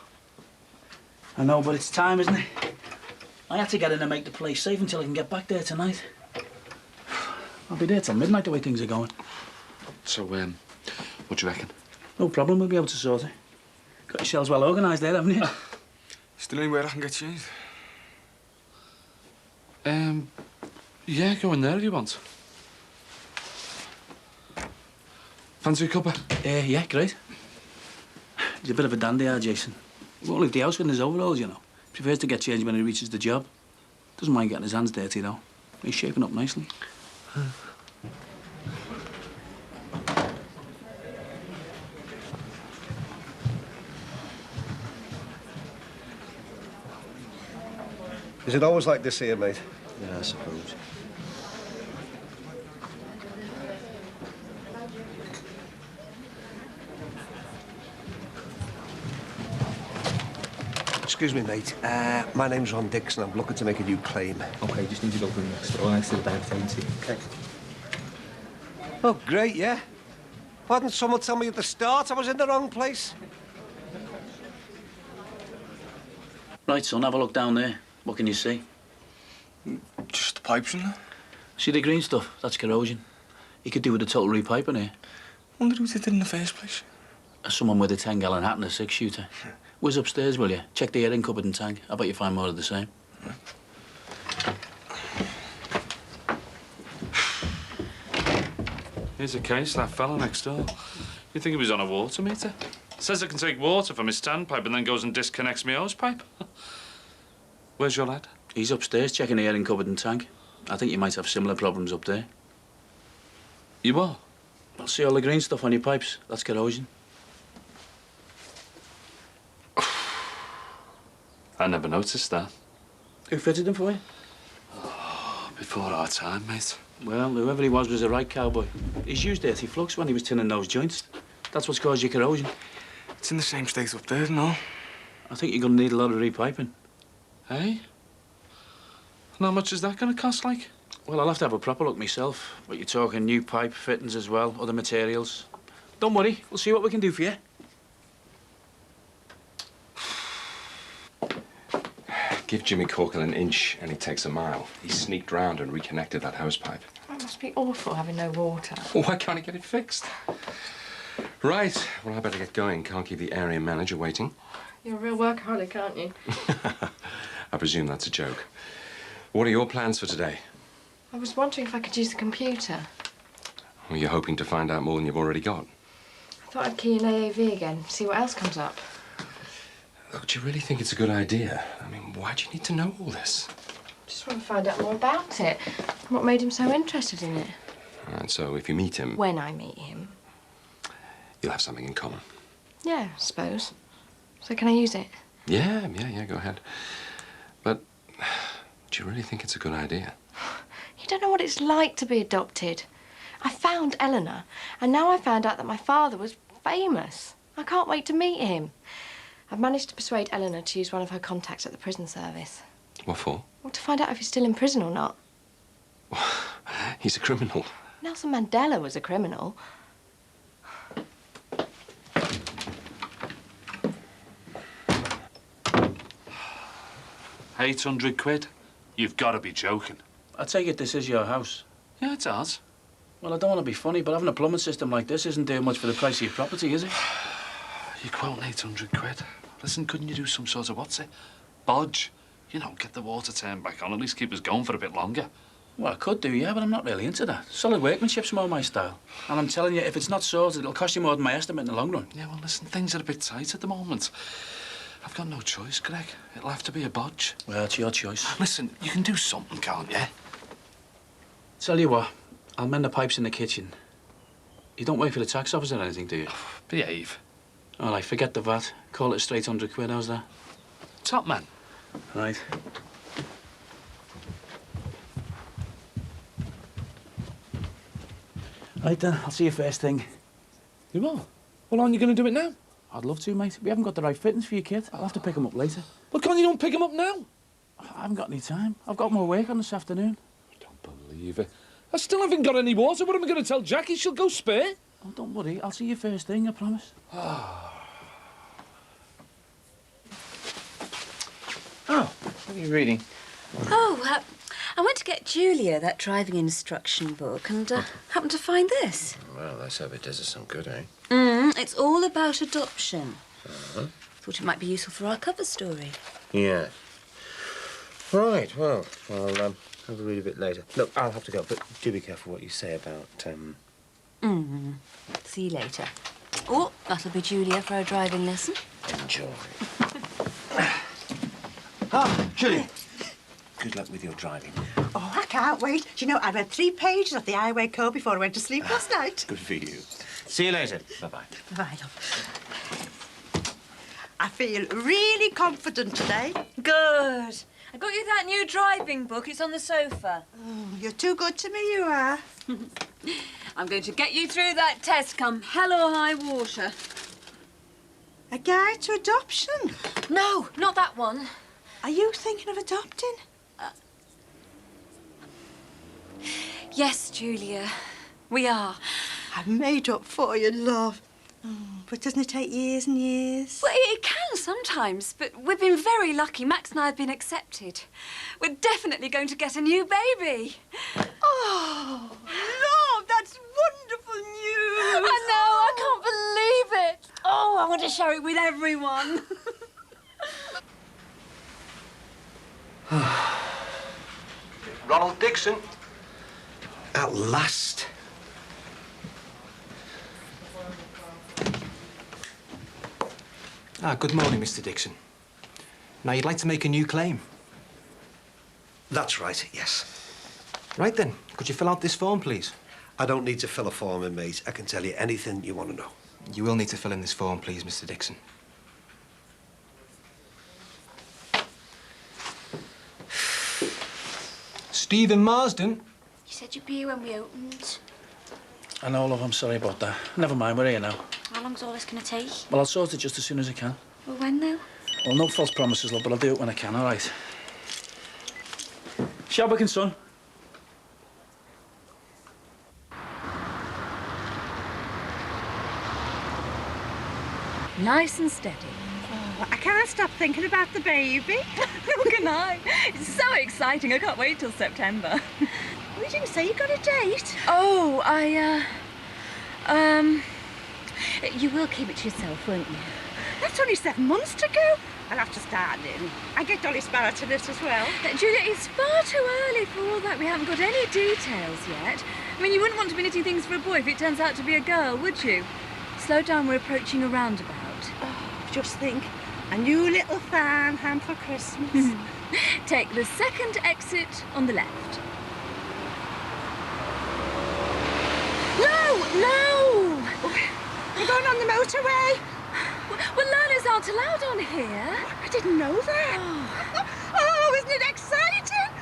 I know, but it's time, isn't it? I had to get in and make the place safe until I can get back there tonight. I'll be there till midnight the way things are going. So, what do you reckon? No problem, we'll be able to sort it. Got yourselves well organised there, haven't you? Still anywhere I can get changed? Yeah, go in there if you want. Fancy a cuppa? Yeah, great. He's a bit of a dandy, Jason. He won't leave the house with his overalls, you know. Prefers to get changed when he reaches the job. Doesn't mind getting his hands dirty, though. He's shaping up nicely. Is it always like this here, mate? Yeah, I suppose. Excuse me, mate. My name's Ron Dixon. I'm looking to make a new claim. OK, just need to go to the next door next to the direct agency. OK. Oh, great, yeah. Why didn't someone tell me at the start I was in the wrong place? Right, son, have a look down there. What can you see? Just the pipes in there. See the green stuff? That's corrosion. You could do with a total repiping here. Wonder who did it in the first place. Someone with a 10-gallon hat and a 6-shooter. Whiz upstairs, will you? Check the airing cupboard and tank. I bet you find more of the same. Here's a case, that fella next door. You think he was on a water meter? Says I can take water from his standpipe and then goes and disconnects my hose pipe. Where's your lad? He's upstairs checking the airing cupboard and tank. I think you might have similar problems up there. You are? Well, see all the green stuff on your pipes? That's corrosion. I never noticed that. Who fitted them for you? Oh, before our time, mate. Well, whoever he was a right cowboy. He's used dirty flux when he was tinning those joints. That's what's caused your corrosion. It's in the same state up there, no? I think you're going to need a lot of repiping. Hey? And how much is that going to cost, like? Well, I'll have to have a proper look myself. But you're talking new pipe fittings as well, other materials. Don't worry, we'll see what we can do for you. Give Jimmy Corkle an inch and he takes a mile. He sneaked round and reconnected that hose pipe. It must be awful having no water. Well, why can't he get it fixed? Right, well, I better get going. Can't keep the area manager waiting. You're a real workaholic, aren't you? I presume that's a joke. What are your plans for today? I was wondering if I could use the computer. Or you're hoping to find out more than you've already got? I thought I'd key in AAV again, see what else comes up. Look, do you really think it's a good idea? I mean, why do you need to know all this? Just want to find out more about it. What made him so interested in it? All right, so if you meet him, When I meet him. you'll have something in common. Yeah, I suppose. So can I use it? Yeah, go ahead. But do you really think it's a good idea? You don't know what it's like to be adopted. I found Eleanor, and now I found out that my father was famous. I can't wait to meet him. I've managed to persuade Eleanor to use one of her contacts at the prison service. What for? Well, to find out if he's still in prison or not. He's a criminal. Nelson Mandela was a criminal. 800 quid? You've got to be joking. I take it this is your house. Yeah, it's ours. Well, I don't want to be funny, but having a plumbing system like this isn't doing much for the price of your property, is it? You're quoting 800 quid. Listen, couldn't you do some sort of, what's it? Bodge. You know, get the water turned back on, at least keep us going for a bit longer. Well, I could do, yeah, but I'm not really into that. Solid workmanship's more my style. And I'm telling you, if it's not sorted, it'll cost you more than my estimate in the long run. Yeah, well, listen, things are a bit tight at the moment. I've got no choice, Greg. It'll have to be a bodge. Well, it's your choice. Listen, you can do something, can't you? Tell you what, I'll mend the pipes in the kitchen. You don't wait for the tax office or anything, do you? Behave. All right, forget the VAT. Call it a straight 100 quid, how's that? Top man. Right. Right then, I'll see you first thing. You will? Well, aren't you going to do it now? I'd love to, mate. We haven't got the right fittings for your kid. I'll have to pick them up later. Well, can't you don't pick them up now? I haven't got any time. I've got more work on this afternoon. Believe it. I still haven't got any water. What am I going to tell Jackie? She'll go spare. Oh, don't worry. I'll see you first thing, I promise. Oh, what are you reading? Oh, I went to get Julia that driving instruction book and happened to find this. Well, let's hope it does us some good, eh? It's all about adoption. Thought it might be useful for our cover story. Yeah. Right, well, I'll have a read of it later. Look, I'll have to go, but do be careful what you say about, See you later. Oh, that'll be Julia for a driving lesson. Enjoy. Ah, Julia. Good luck with your driving. Oh, I can't wait. Do you know, I read 3 pages of the highway code before I went to sleep last night. Good for you. See you later. Bye-bye. Bye, love. I feel really confident today. Good. I got you that new driving book. It's on the sofa. Oh, you're too good to me, you are. I'm going to get you through that test come hell or high water. A guide to adoption? No, not that one. Are you thinking of adopting? Yes, Julia, we are. I've made up for you, love. Oh, but doesn't it take years and years? Well, it can sometimes, but we've been very lucky. Max and I have been accepted. We're definitely going to get a new baby. Oh, love, that's wonderful news. I know, I can't believe it. Oh, I want to share it with everyone. Ronald Dixon. At last. Good morning, Mr. Dixon. Now, you'd like to make a new claim? That's right, yes. Right then, could you fill out this form, please? I don't need to fill a form in, mate. I can tell you anything you want to know. You will need to fill in this form, please, Mr. Dixon. Stephen Marsden. You said you'd be here when we opened. I know, love, I'm sorry about that. Never mind, we're here now. How long's all this going to take? Well, I'll sort it just as soon as I can. Well, when, though? Well, no false promises, love, but I'll do it when I can, all right? Shabback, son. Nice and steady. Oh, I can't stop thinking about the baby. Nor can I. It's so exciting. I can't wait till September. We didn't say you got a date. Oh, you will keep it to yourself, won't you? That's only 7 months to go. I'll have to start in. I get Dolly Sparrow to knit as well. Julia, it's far too early for all that. We haven't got any details yet. I mean, you wouldn't want to be knitting things for a boy if it turns out to be a girl, would you? Slow down, we're approaching a roundabout. Oh, just think, a new little farmhand for Christmas. Take the second exit on the left. No! We're going on the motorway. Well, learners aren't allowed on here. I didn't know that. Oh, isn't it exciting?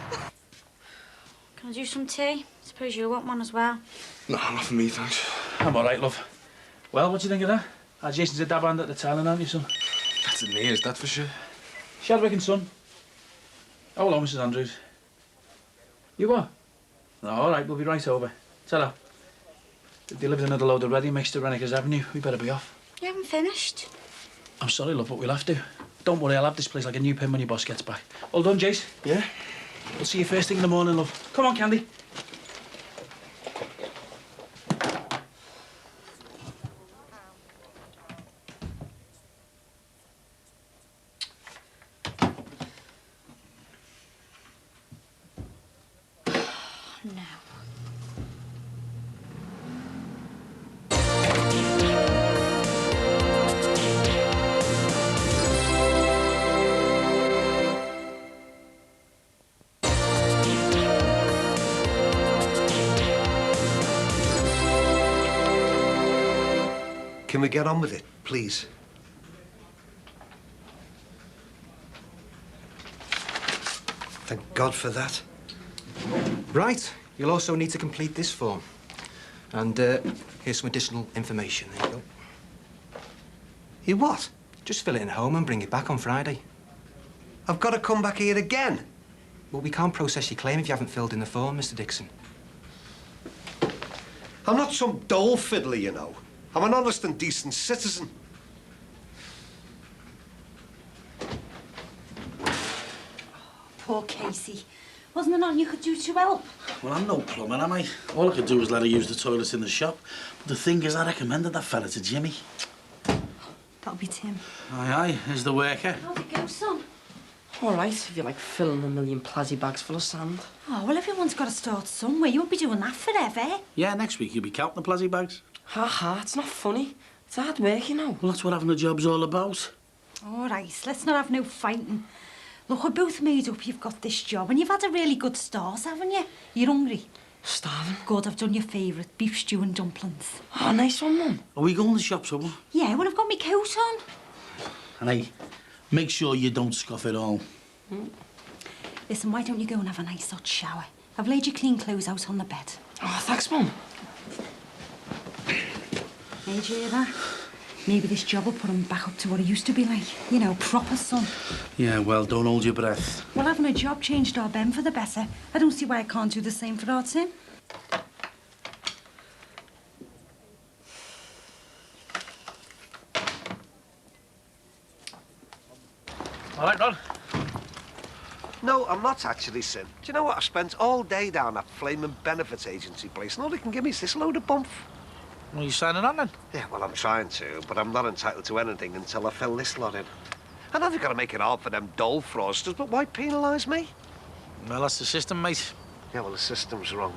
Can I do some tea? Suppose you want one as well. No, not for me, thanks. I'm all right, love. Well, what do you think of that? Jason's a dab hand at the tiling, aren't you, son? That's in ears, that for sure. Shadwick and son. Oh, hello, Mrs. Andrews. You are? No, all right, we'll be right over. Tell her. They delivered another load of ready mix to Rennickers Avenue. We better be off. You haven't finished? I'm sorry, love, but we'll have to. Don't worry, I'll have this place like a new pin when your boss gets back. All done, Jace? Yeah? We'll see you first thing in the morning, love. Come on, Candy. No. Can we get on with it, please? Thank God for that. Right. You'll also need to complete this form. And here's some additional information. There you go. You what? Just fill it in home and bring it back on Friday. I've got to come back here again. Well, we can't process your claim if you haven't filled in the form, Mr. Dixon. I'm not some dull fiddler, you know. I'm an honest and decent citizen. Poor Casey. Wasn't there nothing you could do to help? Well, I'm no plumber, am I? All I could do was let her use the toilets in the shop. But the thing is, I recommended that fella to Jimmy. That'll be Tim. Aye, aye, he's the worker. How'd it go, son? All right, if you like filling a million plastic bags full of sand. Oh, well, everyone's got to start somewhere. You won't be doing that forever. Yeah, next week you'll be counting the plastic bags. Ha ha, it's not funny. It's hard work, you know. Well, that's what having a job's all about. All right, let's not have no fighting. Look, we're both made up you've got this job and you've had a really good start, haven't you? You're hungry? Starving. Good, I've done your favourite, beef stew and dumplings. Oh, nice one, Mum. Are we going to the shop, someone? Yeah, well, I've got my coat on. And hey, make sure you don't scoff it all. Listen, why don't you go and have a nice hot shower? I've laid your clean clothes out on the bed. Oh, thanks, Mum. Did you hear that? Maybe this job will put him back up to what he used to be like. You know, proper son. Yeah, well, don't hold your breath. Well, having a job changed our Ben for the better. I don't see why I can't do the same for our Tim. All right, Ron. No, I'm not actually, Sim. Do you know what? I've spent all day down that flaming benefits agency place, and all they can give me is this load of bump. Well, you signing on then? Yeah, well, I'm trying to, but I'm not entitled to anything until I fill this lot in. I know they've got to make it hard for them dull fraudsters, but why penalise me? Well, that's the system, mate. Yeah, well, the system's wrong.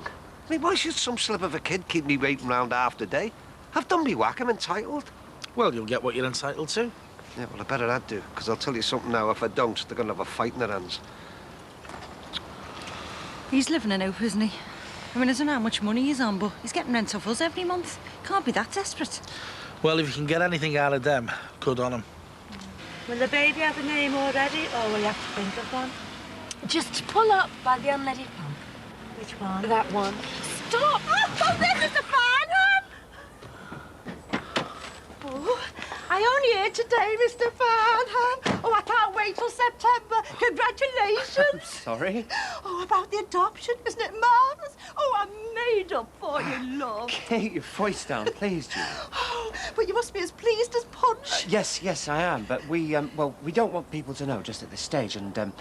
I mean, why should some slip of a kid keep me waiting round half the day? I've done me whack, I'm entitled. Well, you'll get what you're entitled to. Yeah, well, I better I'd do, because I'll tell you something now, if I don't, they're going to have a fight in their hands. He's living in hope, isn't he? I mean, I don't know how much money he's on, but he's getting rent off us every month. Can't be that desperate. Well, if you can get anything out of them, good on them. Will the baby have a name already, or will you have to think of one? Just pull up by the unleaded pump. Which one? That one. Stop! Oh, there's Mr. Farnham! Oh, I only here today, Mr. Farnham. Oh, I can't wait till September. Congratulations. Sorry? Oh, about the adoption, isn't it marvellous? Oh, I'm made up for you, love. Keep your voice down, please, Julie. Oh, but you must be as pleased as Punch. Yes, I am. But we don't want people to know just at this stage, and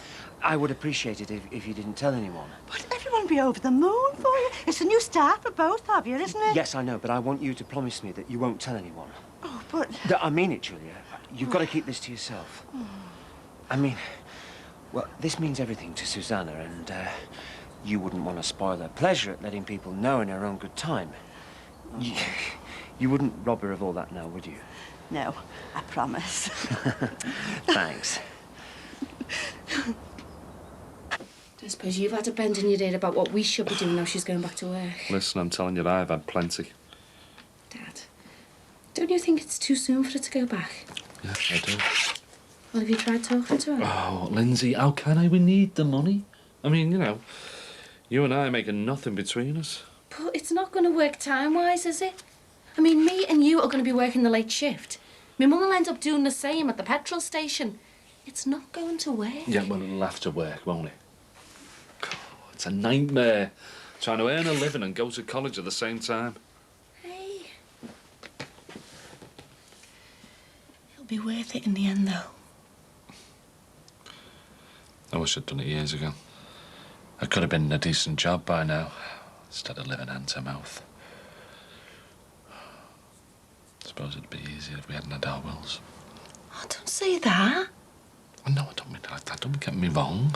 I would appreciate it if you didn't tell anyone. But everyone will be over the moon for you. It's a new start for both of you, isn't it? Yes, I know, but I want you to promise me that you won't tell anyone. Oh, but... I mean it, Julia. You've got to keep this to yourself. I mean, well, this means everything to Susanna, and you wouldn't want to spoil her pleasure at letting people know in her own good time. You wouldn't rob her of all that now, would you? No, I promise. Thanks. I suppose you've had a bend in your ear about what we should be doing now she's going back to work. Listen, I'm telling you, I've had plenty. Dad, don't you think it's too soon for her to go back? Yeah, I do. Well, have you tried talking to her? Oh, Lindsay, how can I? We need the money. I mean, you know, you and I are making nothing between us. But it's not going to work time-wise, is it? I mean, me and you are going to be working the late shift. My mum will end up doing the same at the petrol station. It's not going to work. Yeah, well, it'll have to work, won't it? It's a nightmare trying to earn a living and go to college at the same time. Hey. It'll be worth it in the end, though. I wish I'd done it years ago. I could have been in a decent job by now, instead of living hand to mouth. I suppose it'd be easier if we hadn't had our wills. Oh, don't say that. No, I don't mean like that. Don't get me wrong.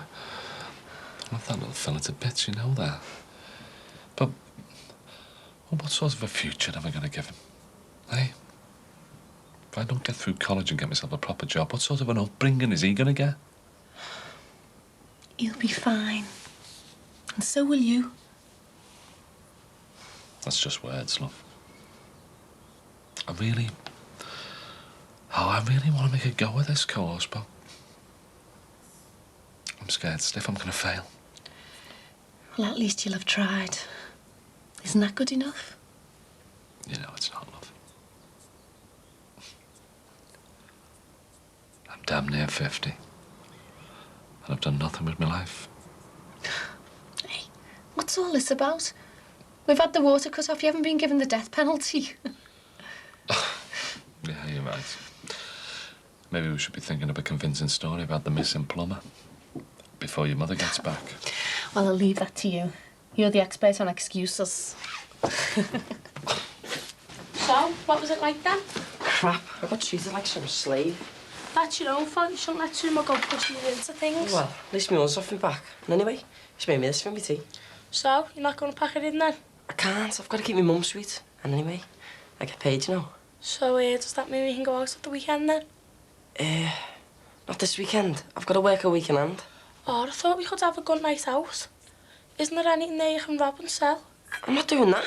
I love that little fella to bits, you know that. But well, what sort of a future am I going to give him? Hey? If I don't get through college and get myself a proper job, what sort of an upbringing is he going to get? You'll be fine. And so will you. That's just words, love. I really want to make a go of this course, but I'm scared stiff I'm going to fail. Well, at least you'll have tried. Isn't that good enough? You know, it's not, love. I'm damn near 50. And I've done nothing with my life. Hey, what's all this about? We've had the water cut off. You haven't been given the death penalty. Yeah, you're right. Maybe we should be thinking of a convincing story about the missing plumber before your mother gets back. Well, I'll leave that to you. You're the expert on excuses. So, what was it like then? Crap, I got treated like some slave. That's your own fault. You shouldn't let Sumo go pushing you into things. Well, at least my mum's off my back. And anyway, she's made me this for me tea. So, you're not going to pack it in then? I can't. I've got to keep my mum sweet. And anyway, I get paid, you know. So, does that mean we can go out at the weekend then? Not this weekend. I've got to work a week in hand. Oh, I thought we could have a good night out. Isn't there anything there you can rob and sell? I'm not doing that.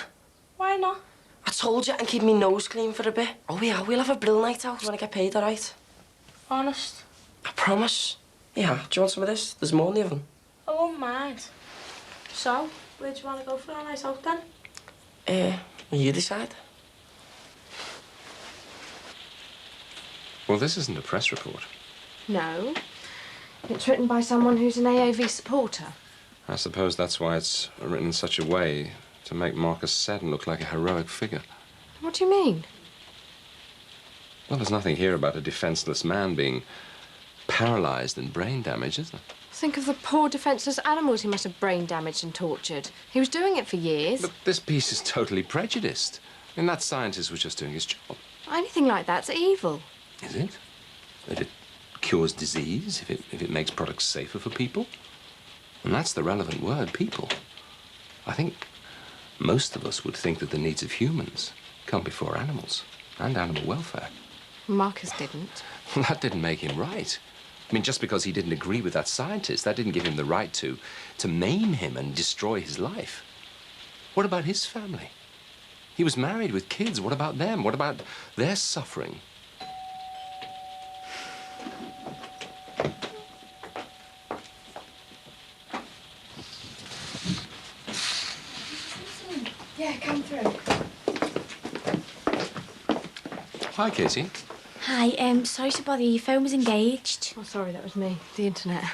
Why not? I told you I can keep my nose clean for a bit. Oh yeah, we'll have a brill night out when I get paid, all right? Honest? I promise. Yeah, do you want some of this? There's more in the oven. I won't mind. So, where do you want to go for a night out then? You decide. Well, this isn't a press report. No. It's written by someone who's an AAV supporter. I suppose that's why it's written in such a way to make Marcus Seddon look like a heroic figure. What do you mean? Well, there's nothing here about a defenseless man being paralyzed and brain damaged, is there? Think of the poor defenceless animals he must have brain damaged and tortured. He was doing it for years. But this piece is totally prejudiced. I mean, that scientist was just doing his job. Anything like that's evil. Is it? If it cures disease, if it makes products safer for people? And that's the relevant word, people. I think most of us would think that the needs of humans come before animals and animal welfare. Marcus didn't. Well, that didn't make him right. I mean, just because he didn't agree with that scientist, that didn't give him the right to maim him and destroy his life. What about his family? He was married with kids. What about them? What about their suffering? Yeah, come through. Hi, Katie. Hi, sorry to bother you. Your phone was engaged. Oh, sorry, that was me. The internet.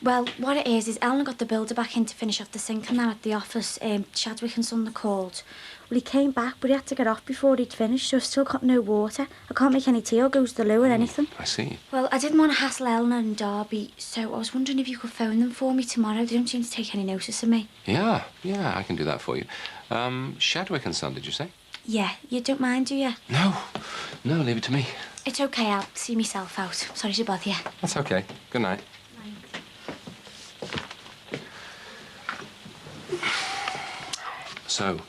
Well, what it is Eleanor got the builder back in to finish off the sink and that at the office. Chadwick and Son called. Well, he came back, but he had to get off before he'd finished, so I've still got no water. I can't make any tea or go to the loo or anything. I see. Well, I didn't want to hassle Eleanor and Darby, so I was wondering if you could phone them for me tomorrow. They don't seem to take any notice of me. Yeah, I can do that for you. Chadwick and Son, did you say? Yeah, you don't mind, do you? No, leave it to me. It's okay, I'll see myself out. Sorry to bother you. That's okay. Good night. So, you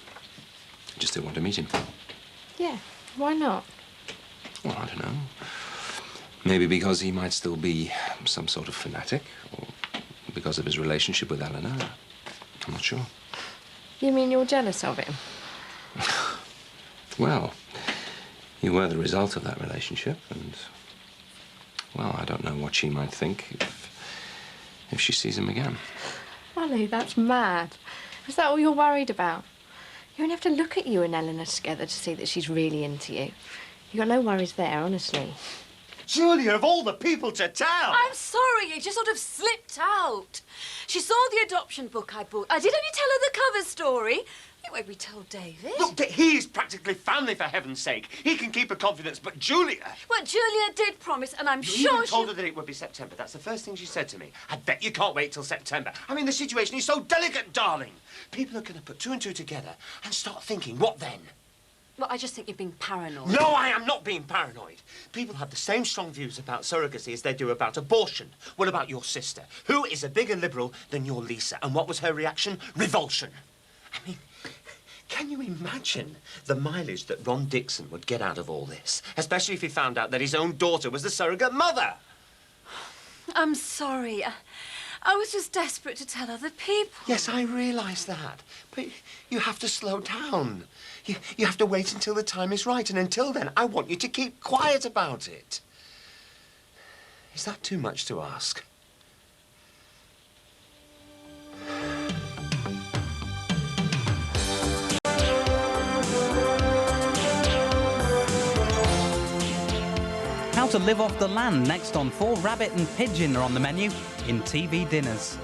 just didn't want to meet him? Yeah, why not? Well, I don't know. Maybe because he might still be some sort of fanatic, or because of his relationship with Eleanor. I'm not sure. You mean you're jealous of him? Well, you were the result of that relationship, and, well, I don't know what she might think if she sees him again. Ollie, that's mad. Is that all you're worried about? You only have to look at you and Eleanor together to see that she's really into you. You got no worries there, honestly. Julia, of all the people to tell! I'm sorry, it just sort of slipped out. She saw the adoption book I bought. I did only tell her the cover story. It won't be told David. Look, he's practically family, for heaven's sake. He can keep her confidence, but Julia... Well, Julia did promise, and I'm You sure even told her that it would be September. That's the first thing she said to me. I bet you can't wait till September. I mean, the situation is so delicate, darling. People are going to put two and two together and start thinking, what then? Well, I just think you're being paranoid. No, I am not being paranoid. People have the same strong views about surrogacy as they do about abortion. What about your sister? Who is a bigger liberal than your Lisa? And what was her reaction? Revulsion. I mean, can you imagine the mileage that Ron Dixon would get out of all this? Especially if he found out that his own daughter was the surrogate mother. I'm sorry. I was just desperate to tell other people. Yes, I realise that. But you have to slow down. You have to wait until the time is right. And until then, I want you to keep quiet about it. Is that too much to ask? How to live off the land next on 4 Rabbit and Pigeon are on the menu in TV dinners.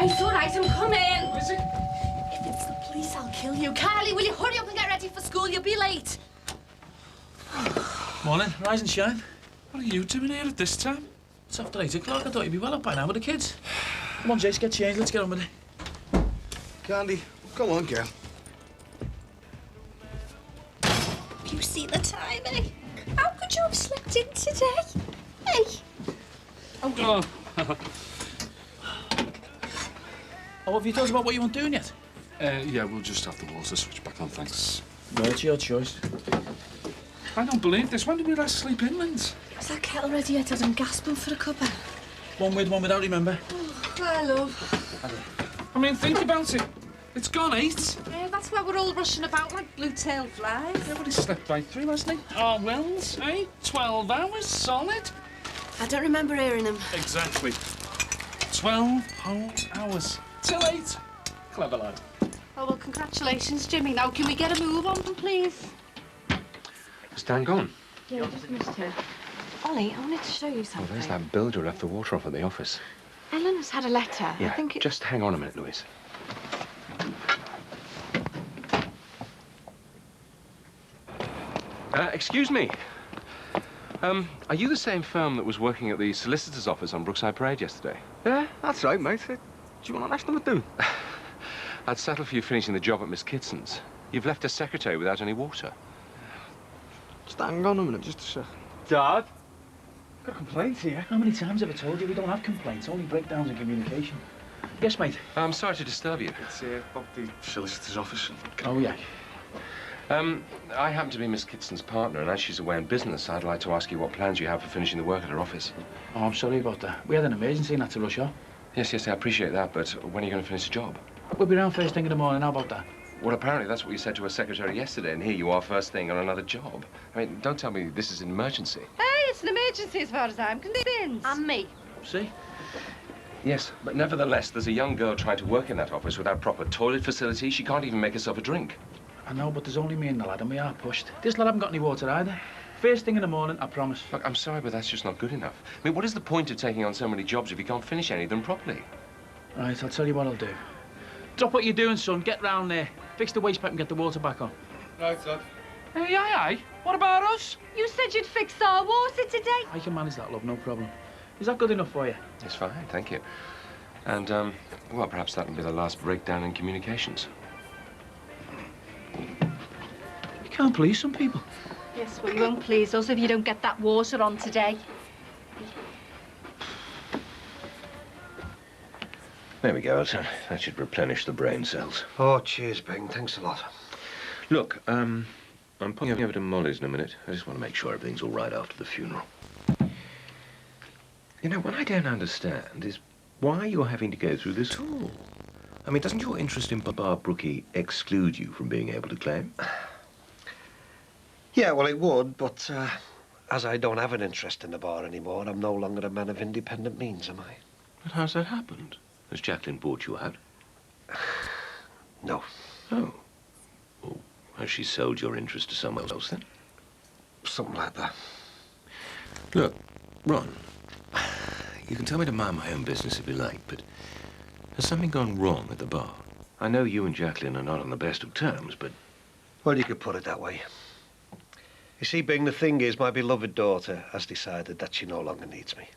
All right, I'm coming. Is it? If it's the police, I'll kill you. Carly, will you hurry up and get ready for school? You'll be late. Morning, rise and shine. What are you doing here at this time? It's after 8 o'clock. I thought you'd be well up by now with the kids. Come on, Jace, get changed. Let's get on with it. Candy, come on, girl. You see the time, eh? How could you have slept in today? Hey. Oh. Oh, have you thought about what you want doing yet? Yeah, we'll just have the water switch back on, thanks. No, it's your choice. I don't believe this. When did we last sleep inland? Is that kettle ready yet? I'm gasping for a cuppa. One with, one without, remember? Oh, I love. I mean, think about it. It's gone 8. Yeah, that's why we're all rushing about like blue-tailed flies. Everybody slept right through, hasn't he? Oh, Wells, eh? 12 hours, solid. I don't remember hearing him. Exactly. 12 whole hours. Till 8. Clever lad. Oh, well, congratulations, Jimmy. Now, can we get a move on, please? Is Dan gone? Yeah, I just missed her. Ollie, I wanted to show you Well, something. there's that builder who left the water off at the office. Eleanor's had a letter. Yeah, I think it... just hang on a minute, Louise. Excuse me. Are you the same firm that was working at the solicitor's office on Brookside Parade yesterday? Yeah, that's right, mate. Do you want to ask them what to do? I'd settle for you finishing the job at Miss Kitson's. You've left a secretary without any water. Just hang on a minute, just a sec. Dad? Got a complaint here. How many times have I told you we don't have complaints, only breakdowns in communication? Yes, mate. I'm sorry to disturb you. It's about the solicitor's office. Oh, yeah. I happen to be Miss Kitson's partner, and as she's away on business, I'd like to ask you what plans you have for finishing the work at her office. Oh, I'm sorry about that. We had an emergency and had to rush off. Yes, I appreciate that, but when are you going to finish the job? We'll be around first thing in the morning. How about that? Well, apparently that's what you said to her secretary yesterday, and here you are first thing on another job. I mean, don't tell me this is an emergency. Hey, it's an emergency as far as I'm concerned. And me. See? Yes, but nevertheless, there's a young girl trying to work in that office without proper toilet facilities. She can't even make herself a drink. I know, but there's only me and the lad, and we are pushed. This lad haven't got any water either. First thing in the morning, I promise. Look, I'm sorry, but that's just not good enough. I mean, what is the point of taking on so many jobs if you can't finish any of them properly? Right, I'll tell you what I'll do. Drop what you're doing, son. Get round there. Fix the waste pipe and get the water back on. Right, lad. Hey, aye. What about us? You said you'd fix our water today. I can manage that, love, no problem. Is that good enough for you? It's fine, thank you. And, well, perhaps that'll be the last breakdown in communications. You can't please some people. Yes, well, you won't please us if you don't get that water on today. There we go, that should replenish the brain cells. Oh, cheers, Bing. Thanks a lot. Look, I'm popping over to Molly's in a minute. I just want to make sure everything's all right after the funeral. You know, what I don't understand is why you're having to go through this at all. I mean, doesn't your interest in Bar Brookie exclude you from being able to claim? Yeah, well, it would, but as I don't have an interest in the bar anymore, I'm no longer a man of independent means, am I? But how's that happened? Has Jacqueline bought you out? No. Oh. Well, has she sold your interest to someone else, then? Something like that. Look, Ron, you can tell me to mind my own business if you like, but has something gone wrong at the bar? I know you and Jacqueline are not on the best of terms, but... Well, you could put it that way. You see, Bing, the thing is, my beloved daughter has decided that she no longer needs me.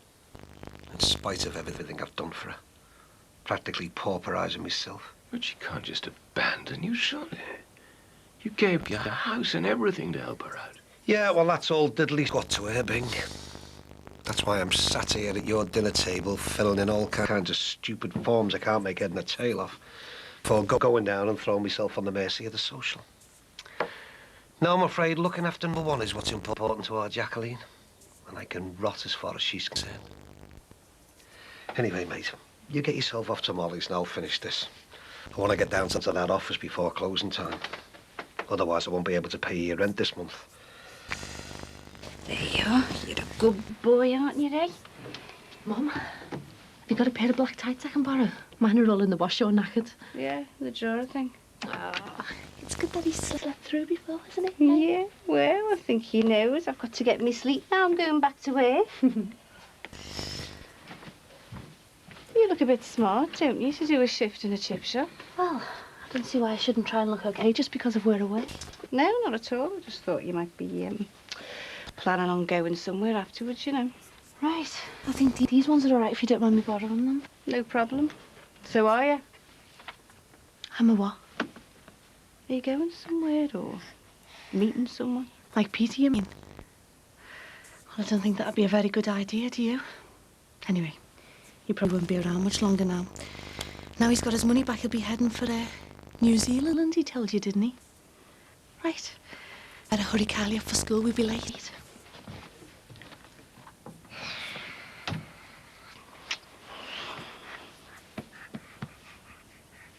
In spite of everything I've done for her. Practically pauperising myself. But she can't just abandon you, surely. You gave her a house and everything to help her out. Yeah, well, that's all diddly got to her, Bing. That's why I'm sat here at your dinner table, filling in all kinds of stupid forms I can't make head and a tail of, before going down and throwing myself on the mercy of the social. Now, I'm afraid looking after number one is what's important to our Jacqueline. And I can rot as far as she's concerned. Anyway, mate, you get yourself off to Molly's and I'll finish this. I want to get down to that office before closing time. Otherwise, I won't be able to pay your rent this month. There you are. You're a good boy, aren't you, eh? Mum, have you got a pair of black tights I can borrow? Mine are all in the wash, you're knackered. Yeah, the drawer thing. Oh, it's good that he's slept through before, isn't it? Yeah, well, I think he knows. I've got to get me sleep now. I'm going back to work. You look a bit smart, don't you, to do a shift in a chip shop? Well, I don't see why I shouldn't try and look okay just because of we're away. No, not at all. I just thought you might be planning on going somewhere afterwards, you know. Right. I think these ones are all right if you don't mind me borrowing them. No problem. So are you? I'm a what? Are you going somewhere or meeting someone? Like Peter, you mean? Well, I don't think that'd be a very good idea, do you? Anyway, he probably won't be around much longer now. Now he's got his money back, he'll be heading for New Zealand, he told you, didn't he? Right. Better hurry Kylie up for school, we'll be late.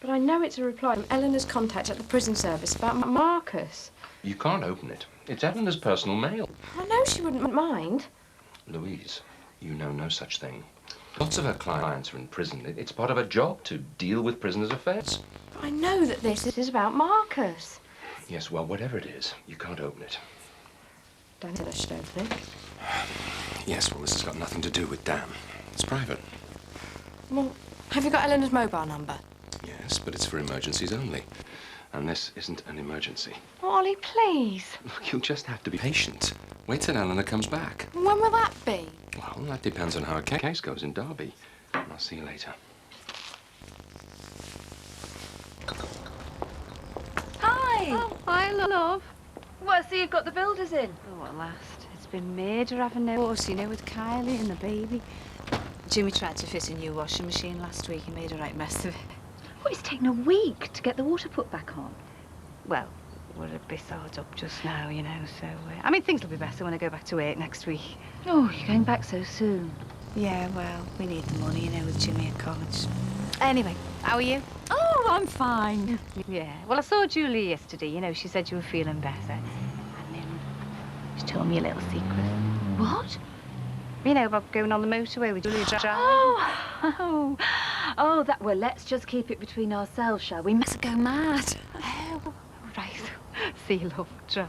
But I know it's a reply from Eleanor's contact at the prison service about Marcus. You can't open it. It's Eleanor's personal mail. I know she wouldn't mind. Louise, you know no such thing. Lots of her clients are in prison. It's part of her job to deal with prisoners' affairs. But I know that this is about Marcus. Yes, well, whatever it is, you can't open it. Dan said I should open it. Yes, well, this has got nothing to do with Dan. It's private. Well, have you got Eleanor's mobile number? Yes, but it's for emergencies only. And this isn't an emergency. Ollie, please. Look, you'll just have to be patient. Wait till Eleanor comes back. When will that be? Well, that depends on how a case goes in Derby. I'll see you later. Hi. Oh, hi, love. Well, so you've got the builders in? Oh, at last. It's been major having no horse, you know, with Kylie and the baby. Jimmy tried to fit a new washing machine last week. He made a right mess of it. Well, it's taken a week to get the water put back on. Well, we're a bit hard up just now, you know, so... I mean, things will be better when I go back to work next week. Oh, you're going back so soon. Yeah, well, we need the money, you know, with Jimmy at college. Anyway, how are you? Oh, I'm fine. Yeah, well, I saw Julie yesterday. You know, she said you were feeling better. And she told me a little secret. What? You know, about going on the motorway with Julia driving. Oh, that... Well, let's just keep it between ourselves, shall we? Must go mad. Oh, right. See you, love. Drive.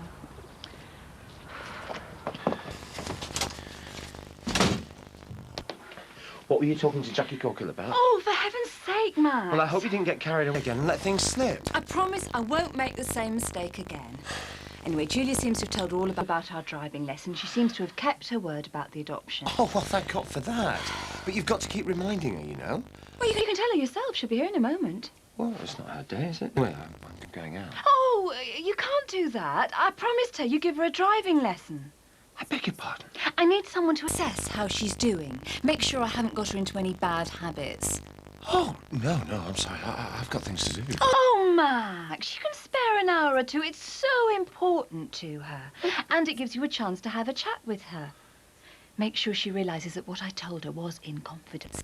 What were you talking to Jackie Corkill about? Oh, for heaven's sake, Matt. Well, I hope you didn't get carried away again and let things slip. I promise I won't make the same mistake again. Anyway, Julia seems to have told her all about our driving lesson. She seems to have kept her word about the adoption. Oh, well, thank God for that. But you've got to keep reminding her, you know. Well, you can tell her yourself. She'll be here in a moment. Well, it's not her day, is it? Well, I'm going out. Oh, you can't do that. I promised her you give her a driving lesson. I beg your pardon? I need someone to assess how she's doing. Make sure I haven't got her into any bad habits. Oh, no, I'm sorry. I've got things to do. Oh, Max, you can spare an hour or two. It's so important to her. And it gives you a chance to have a chat with her. Make sure she realises that what I told her was in confidence.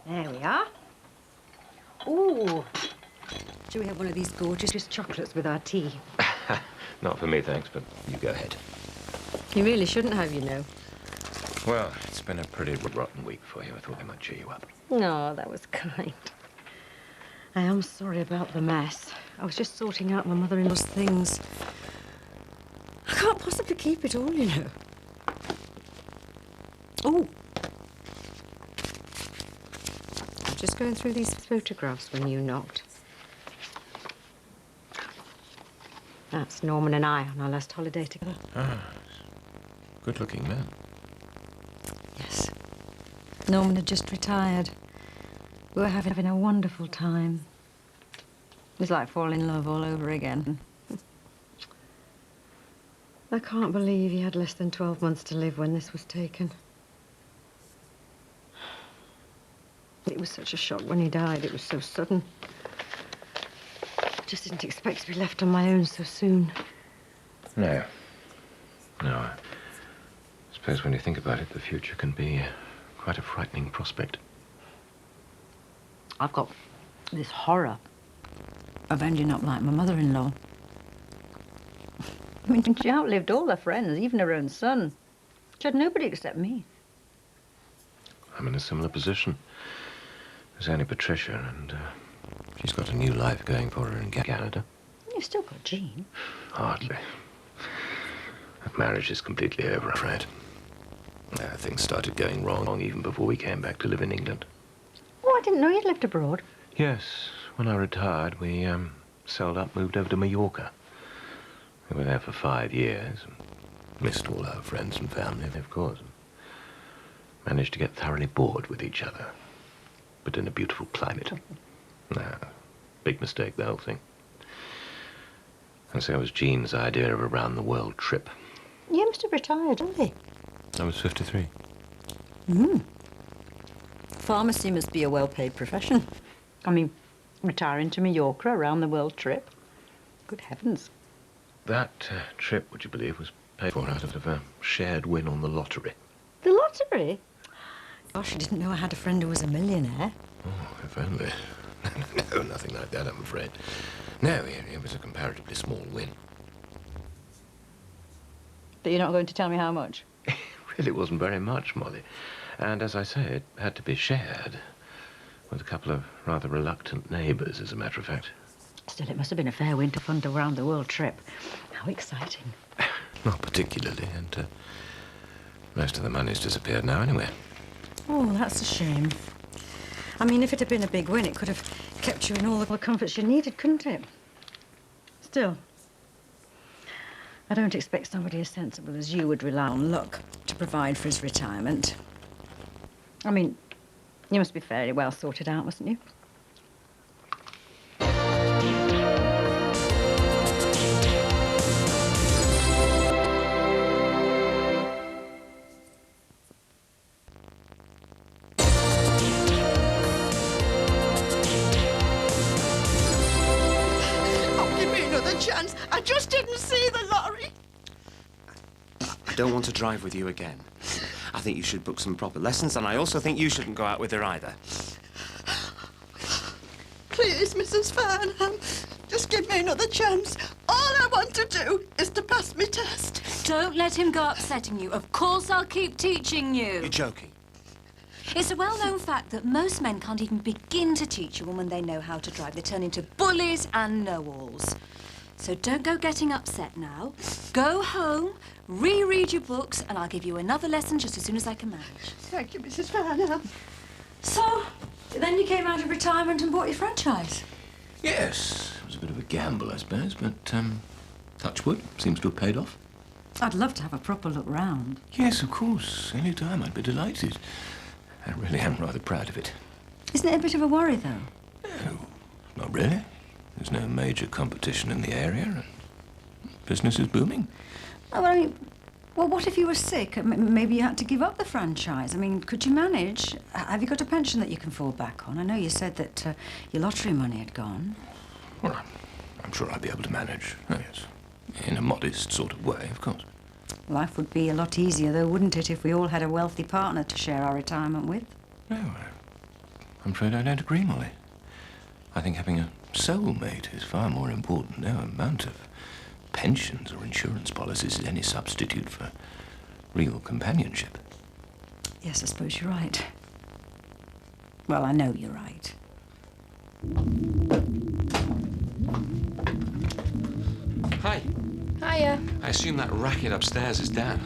There we are. Ooh. Shall we have one of these gorgeous chocolates with our tea? Not for me, thanks, but you go ahead. You really shouldn't have, you know. Well, it's been a pretty rotten week for you. I thought I might cheer you up. No, that was kind. I am sorry about the mess. I was just sorting out my mother-in-law's things. I can't possibly keep it all, you know. Oh. I'm just going through these photographs when you knocked. That's Norman and I on our last holiday together. Ah, good-looking man. Yes. Norman had just retired. We were having a wonderful time. It was like falling in love all over again. I can't believe he had less than 12 months to live when this was taken. It was such a shock when he died. It was so sudden. I just didn't expect to be left on my own so soon. No. I suppose when you think about it, the future can be quite a frightening prospect. I've got this horror of ending up like my mother-in-law. I mean, she outlived all her friends, even her own son. She had nobody except me. I'm in a similar position. There's only Patricia, and she's got a new life going for her in Canada. You've still got Jean. Hardly. That marriage is completely over, I'm afraid. Things started going wrong even before we came back to live in England. Oh, I didn't know you'd lived abroad. Yes, when I retired, we sold up, moved over to Mallorca. We were there for 5 years. Missed all our friends and family, of course. Managed to get thoroughly bored with each other. But in a beautiful climate. Big mistake, the whole thing. And so it was Jean's idea of a round-the-world trip. You must have retired, didn't you? I was 53. Pharmacy must be a well-paid profession. I mean, retiring to Mallorca, around the world trip. Good heavens. That trip, would you believe, was paid for out of a shared win on the lottery. The lottery? Gosh, I didn't know I had a friend who was a millionaire. Oh, if only. No, nothing like that, I'm afraid. No, it was a comparatively small win. But you're not going to tell me how much? Really wasn't very much, Molly. And as I say, it had to be shared with a couple of rather reluctant neighbours, as a matter of fact. Still, it must have been a fair win to fund a round-the-world trip. How exciting. Not particularly, and most of the money's disappeared now anyway. Oh, that's a shame. I mean, if it had been a big win, it could have kept you in all the comforts you needed, couldn't it? Still, I don't expect somebody as sensible as you would rely on luck to provide for his retirement. I mean, you must be fairly well sorted out, mustn't you? chance. I just didn't see the lorry. I don't want to drive with you again. I think you should book some proper lessons, and I also think you shouldn't go out with her either. Please, Mrs. Farnham, just give me another chance. All I want to do is to pass my test. Don't let him go upsetting you. Of course I'll keep teaching you. You're joking. It's a well-known fact that most men can't even begin to teach a woman they know how to drive. They turn into bullies and know-alls. So don't go getting upset now. Go home, reread your books, and I'll give you another lesson just as soon as I can manage. Thank you, Mrs. Farnham. So, then you came out of retirement and bought your franchise? Yes, it was a bit of a gamble, I suppose, but touch wood, seems to have paid off. I'd love to have a proper look round. Yes, of course. Any time, I'd be delighted. I really am rather proud of it. Isn't it a bit of a worry, though? Not really. There's no major competition in the area, and business is booming. Oh, well, I mean, well, what if you were sick? Maybe you had to give up the franchise. I mean, could you manage? Have you got a pension that you can fall back on? I know you said that your lottery money had gone. Well, I'm sure I'd be able to manage. Oh, yes. In a modest sort of way, of course. Life would be a lot easier, though, wouldn't it, if we all had a wealthy partner to share our retirement with? No, I'm afraid I don't agree, Molly. I think having a soulmate is far more important. No amount of pensions or insurance policies is any substitute for real companionship. Yes, I suppose you're right. Well, I know you're right. Hi. Hiya. I assume that racket upstairs is Dan.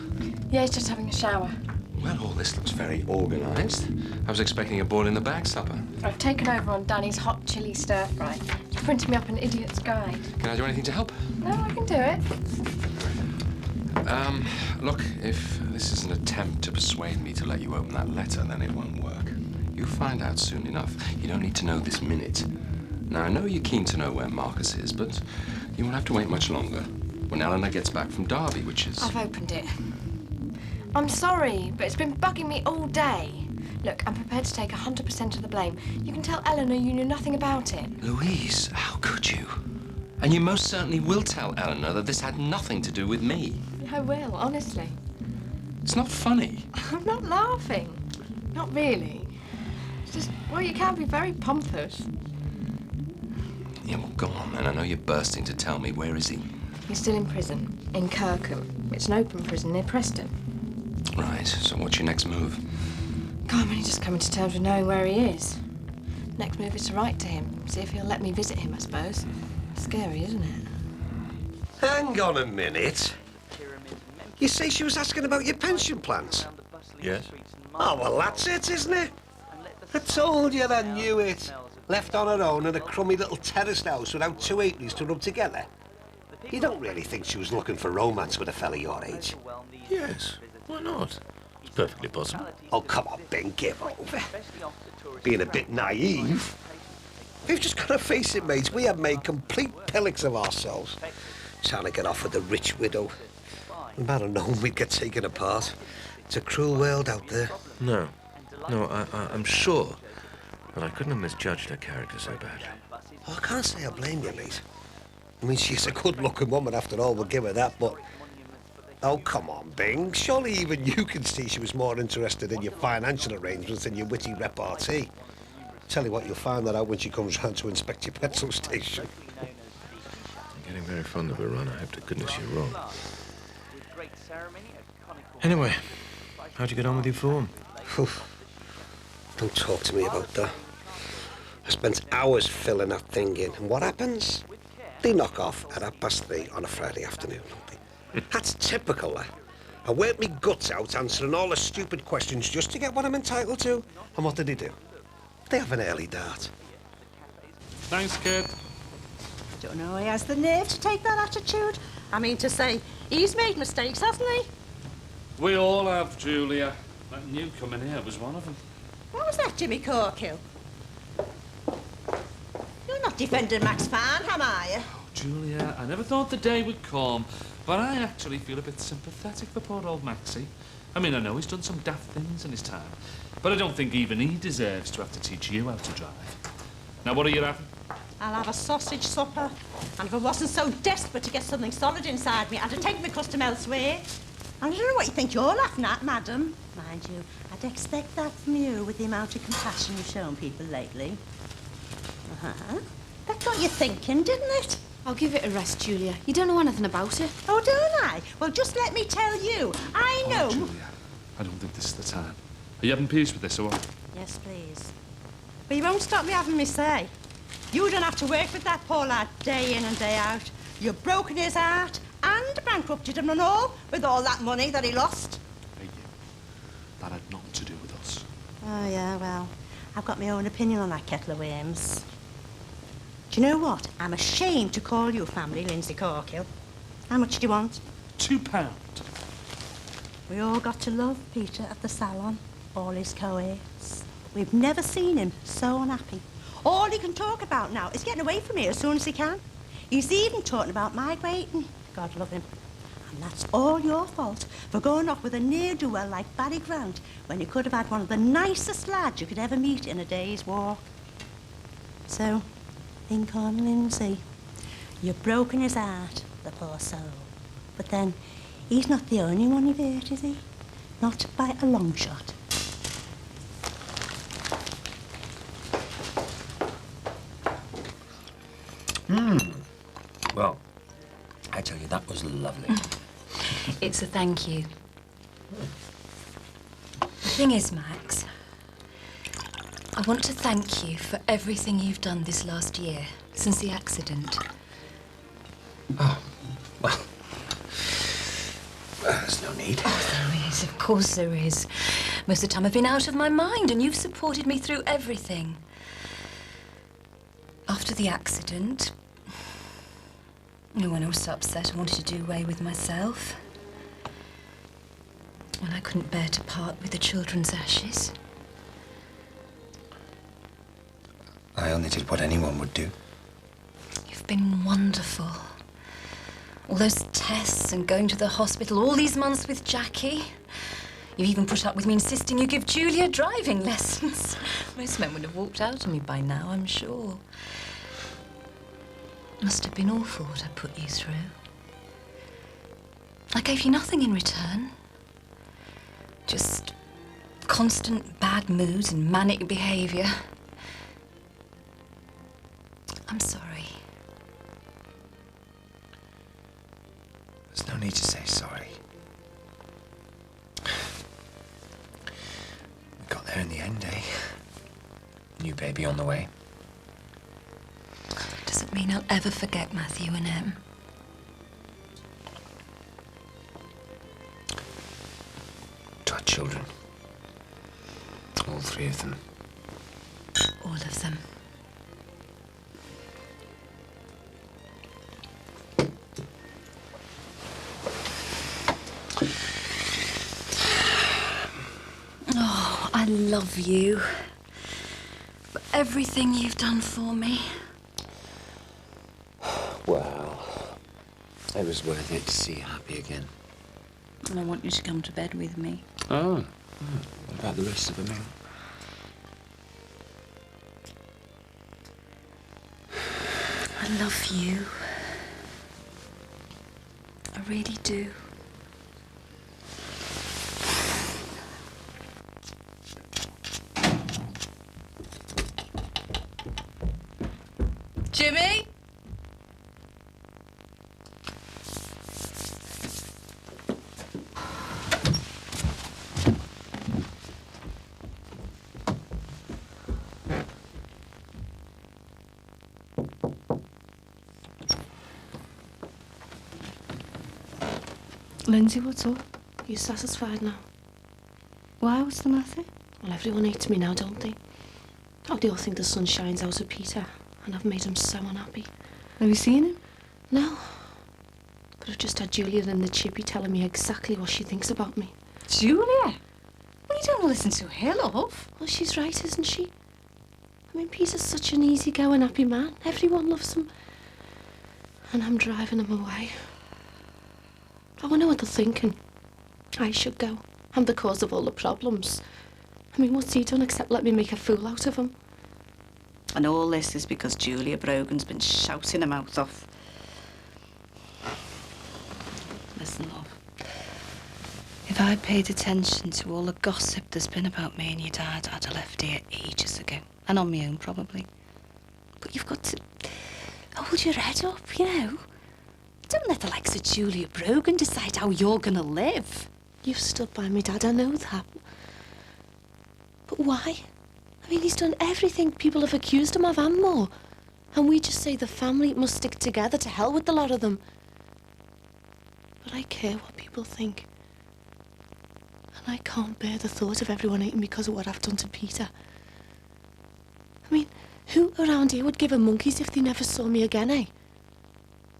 Yeah, he's just having a shower. Well, all this looks very organised. I was expecting a boil-in-the-bag supper. I've taken over on Danny's hot chili stir-fry. He's printed me up an idiot's guide. Can I do anything to help? No, I can do it. Look, if this is an attempt to persuade me to let you open that letter, then it won't work. You'll find out soon enough. You don't need to know this minute. Now, I know you're keen to know where Marcus is, but you won't have to wait much longer. When Eleanor gets back from Derby, which is... I've opened it. I'm sorry, but it's been bugging me all day. Look, I'm prepared to take 100% of the blame. You can tell Eleanor you knew nothing about it. Louise, how could you? And you most certainly will tell Eleanor that this had nothing to do with me. I will, honestly. It's not funny. I'm not laughing. Not really. It's just, well, you can be very pompous. Yeah, well, go on then. I know you're bursting to tell me. Where is he? He's still in prison, in Kirkham. It's an open prison near Preston. Right, so what's your next move? God, I'm only just coming to terms with knowing where he is. Next move is to write to him, see if he'll let me visit him, I suppose. Scary, isn't it? Hang on a minute. You say she was asking about your pension plans? Yes? Oh, well, that's it, isn't it? I told you I knew it. Left on her own in a crummy little terraced house without two halfpennies to rub together. You don't really think she was looking for romance with a fella your age? Yes. Why not? It's perfectly possible. Oh, come on, Ben, give over. Being a bit naive. We've just got to face it, mates. We have made complete pillocks of ourselves. Trying to get off with a rich widow. We might have known we'd get taken apart. It's a cruel world out there. No. No, I'm sure that I couldn't have misjudged her character so badly. Oh, I can't say I blame you, mate. I mean, she's a good-looking woman after all, we'll give her that, but... Oh, come on, Bing. Surely even you can see she was more interested in your financial arrangements than your witty repartee. Tell you what, you'll find that out when she comes round to inspect your petrol station. I'm getting very fond of her, Ron. I hope to goodness you're wrong. Anyway, how'd you get on with your form? Don't talk to me about that. I spent hours filling that thing in, and what happens? They knock off at 3:30 on a Friday afternoon. That's typical, that. I worked me guts out answering all the stupid questions just to get what I'm entitled to. And what did they do? They have an early dart. Thanks, kid. Don't know he has the nerve to take that attitude. I mean to say, he's made mistakes, hasn't he? We all have, Julia. That newcomer here was one of them. What was that, Jimmy Corkill? You're not defending Max Farnham, are you? Oh, Julia, I never thought the day would come, but I actually feel a bit sympathetic for poor old Maxie. I mean, I know he's done some daft things in his time, but I don't think even he deserves to have to teach you how to drive. Now, what are you having? I'll have a sausage supper. And if I wasn't so desperate to get something solid inside me, I'd have taken my custom elsewhere. And I don't know what you think you're laughing at, madam. Mind you, I'd expect that from you with the amount of compassion you've shown people lately. Uh-huh. That got you thinking, didn't it? I'll give it a rest, Julia. You don't know anything about it. Oh, don't I? Well, just let me tell you. I know... Julia, I don't think this is the time. Are you having peace with this or what? Yes, please. But you won't stop me having me say. You don't have to work with that poor lad day in and day out. You've broken his heart and bankrupted him and all with all that money that he lost. Hey, you. That had nothing to do with us. Oh, yeah, well, I've got my own opinion on that kettle of worms. Do you know what? I'm ashamed to call you family, Lindsay Corkill. How much do you want? £2. We all got to love Peter at the salon, all his co-aides. We've never seen him so unhappy. All he can talk about now is getting away from here as soon as he can. He's even talking about migrating. God love him. And that's all your fault for going off with a ne'er-do-well like Barry Grant when you could have had one of the nicest lads you could ever meet in a day's walk. So, think on Lindsay. You've broken his heart, the poor soul. But then, he's not the only one you've hurt, is he? Not by a long shot. Well, I tell you, that was lovely. It's a thank you. The thing is, Max, I want to thank you for everything you've done this last year, since the accident. Oh, well, there's no need. Oh, there is, of course there is. Most of the time I've been out of my mind, and you've supported me through everything. After the accident, when I was so upset, I wanted to do away with myself. When I couldn't bear to part with the children's ashes. I only did what anyone would do. You've been wonderful. All those tests and going to the hospital, all these months with Jackie. You even put up with me insisting you give Julia driving lessons. Most men would have walked out on me by now, I'm sure. Must have been awful what I put you through. I gave you nothing in return. Just constant bad moods and manic behaviour. I'm sorry. There's no need to say sorry. We got there in the end, eh? New baby on the way. Doesn't mean I'll ever forget Matthew and Em. To our children. All three of them. All of them. Oh, I love you. For everything you've done for me. Well, it was worth it to see you happy again. And I want you to come to bed with me. Oh. What about the rest of the meal? I love you. I really do. Jimmy? Lindsay, what's up? Are you satisfied now? Why? What's the matter? Well, everyone hates me now, don't they? Oh, they all think the sun shines out of Peter, and I've made him so unhappy. Have you seen him? No. But I've just had Julia in the chippy telling me exactly what she thinks about me. Julia? Well, you don't listen to her, love. Well, she's right, isn't she? I mean, Peter's such an easygoing, happy man. Everyone loves him. And I'm driving him away. Oh, I know what they're thinking. I should go. I'm the cause of all the problems. I mean, what's he done except let me make a fool out of him? And all this is because Julia Brogan's been shouting her mouth off. Listen, love. If I'd paid attention to all the gossip there's been about me and your dad, I'd have left here ages ago. And on my own, probably. But you've got to hold your head up, you know. Don't let the likes of Julia Brogan decide how you're going to live. You've stood by me, Dad, I know that. But why? I mean, he's done everything people have accused him of and more. And we just say the family must stick together. To hell with the lot of them. But I care what people think. And I can't bear the thought of everyone hating because of what I've done to Peter. I mean, who around here would give a monkeys if they never saw me again, eh?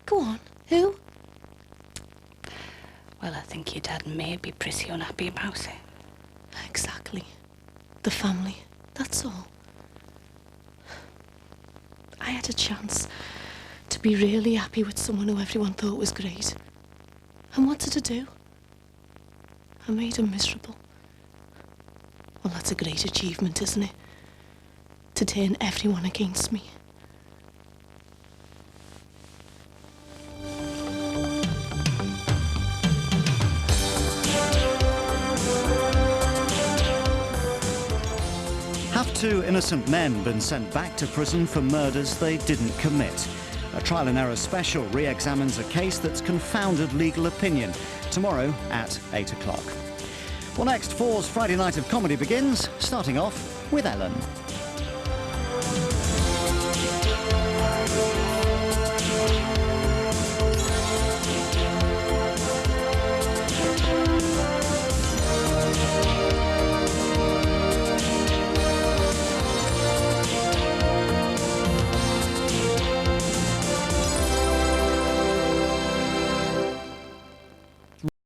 Go on, who? Well, I think your dad may be pretty unhappy about it. Exactly. The family, that's all. I had a chance to be really happy with someone who everyone thought was great. And what did I do? I made him miserable. Well, that's a great achievement, isn't it? To turn everyone against me. Have two innocent men been sent back to prison for murders they didn't commit? A trial and error special re-examines a case that's confounded legal opinion. Tomorrow at 8 o'clock. Well, next, 4's Friday Night of Comedy begins, starting off with Ellen.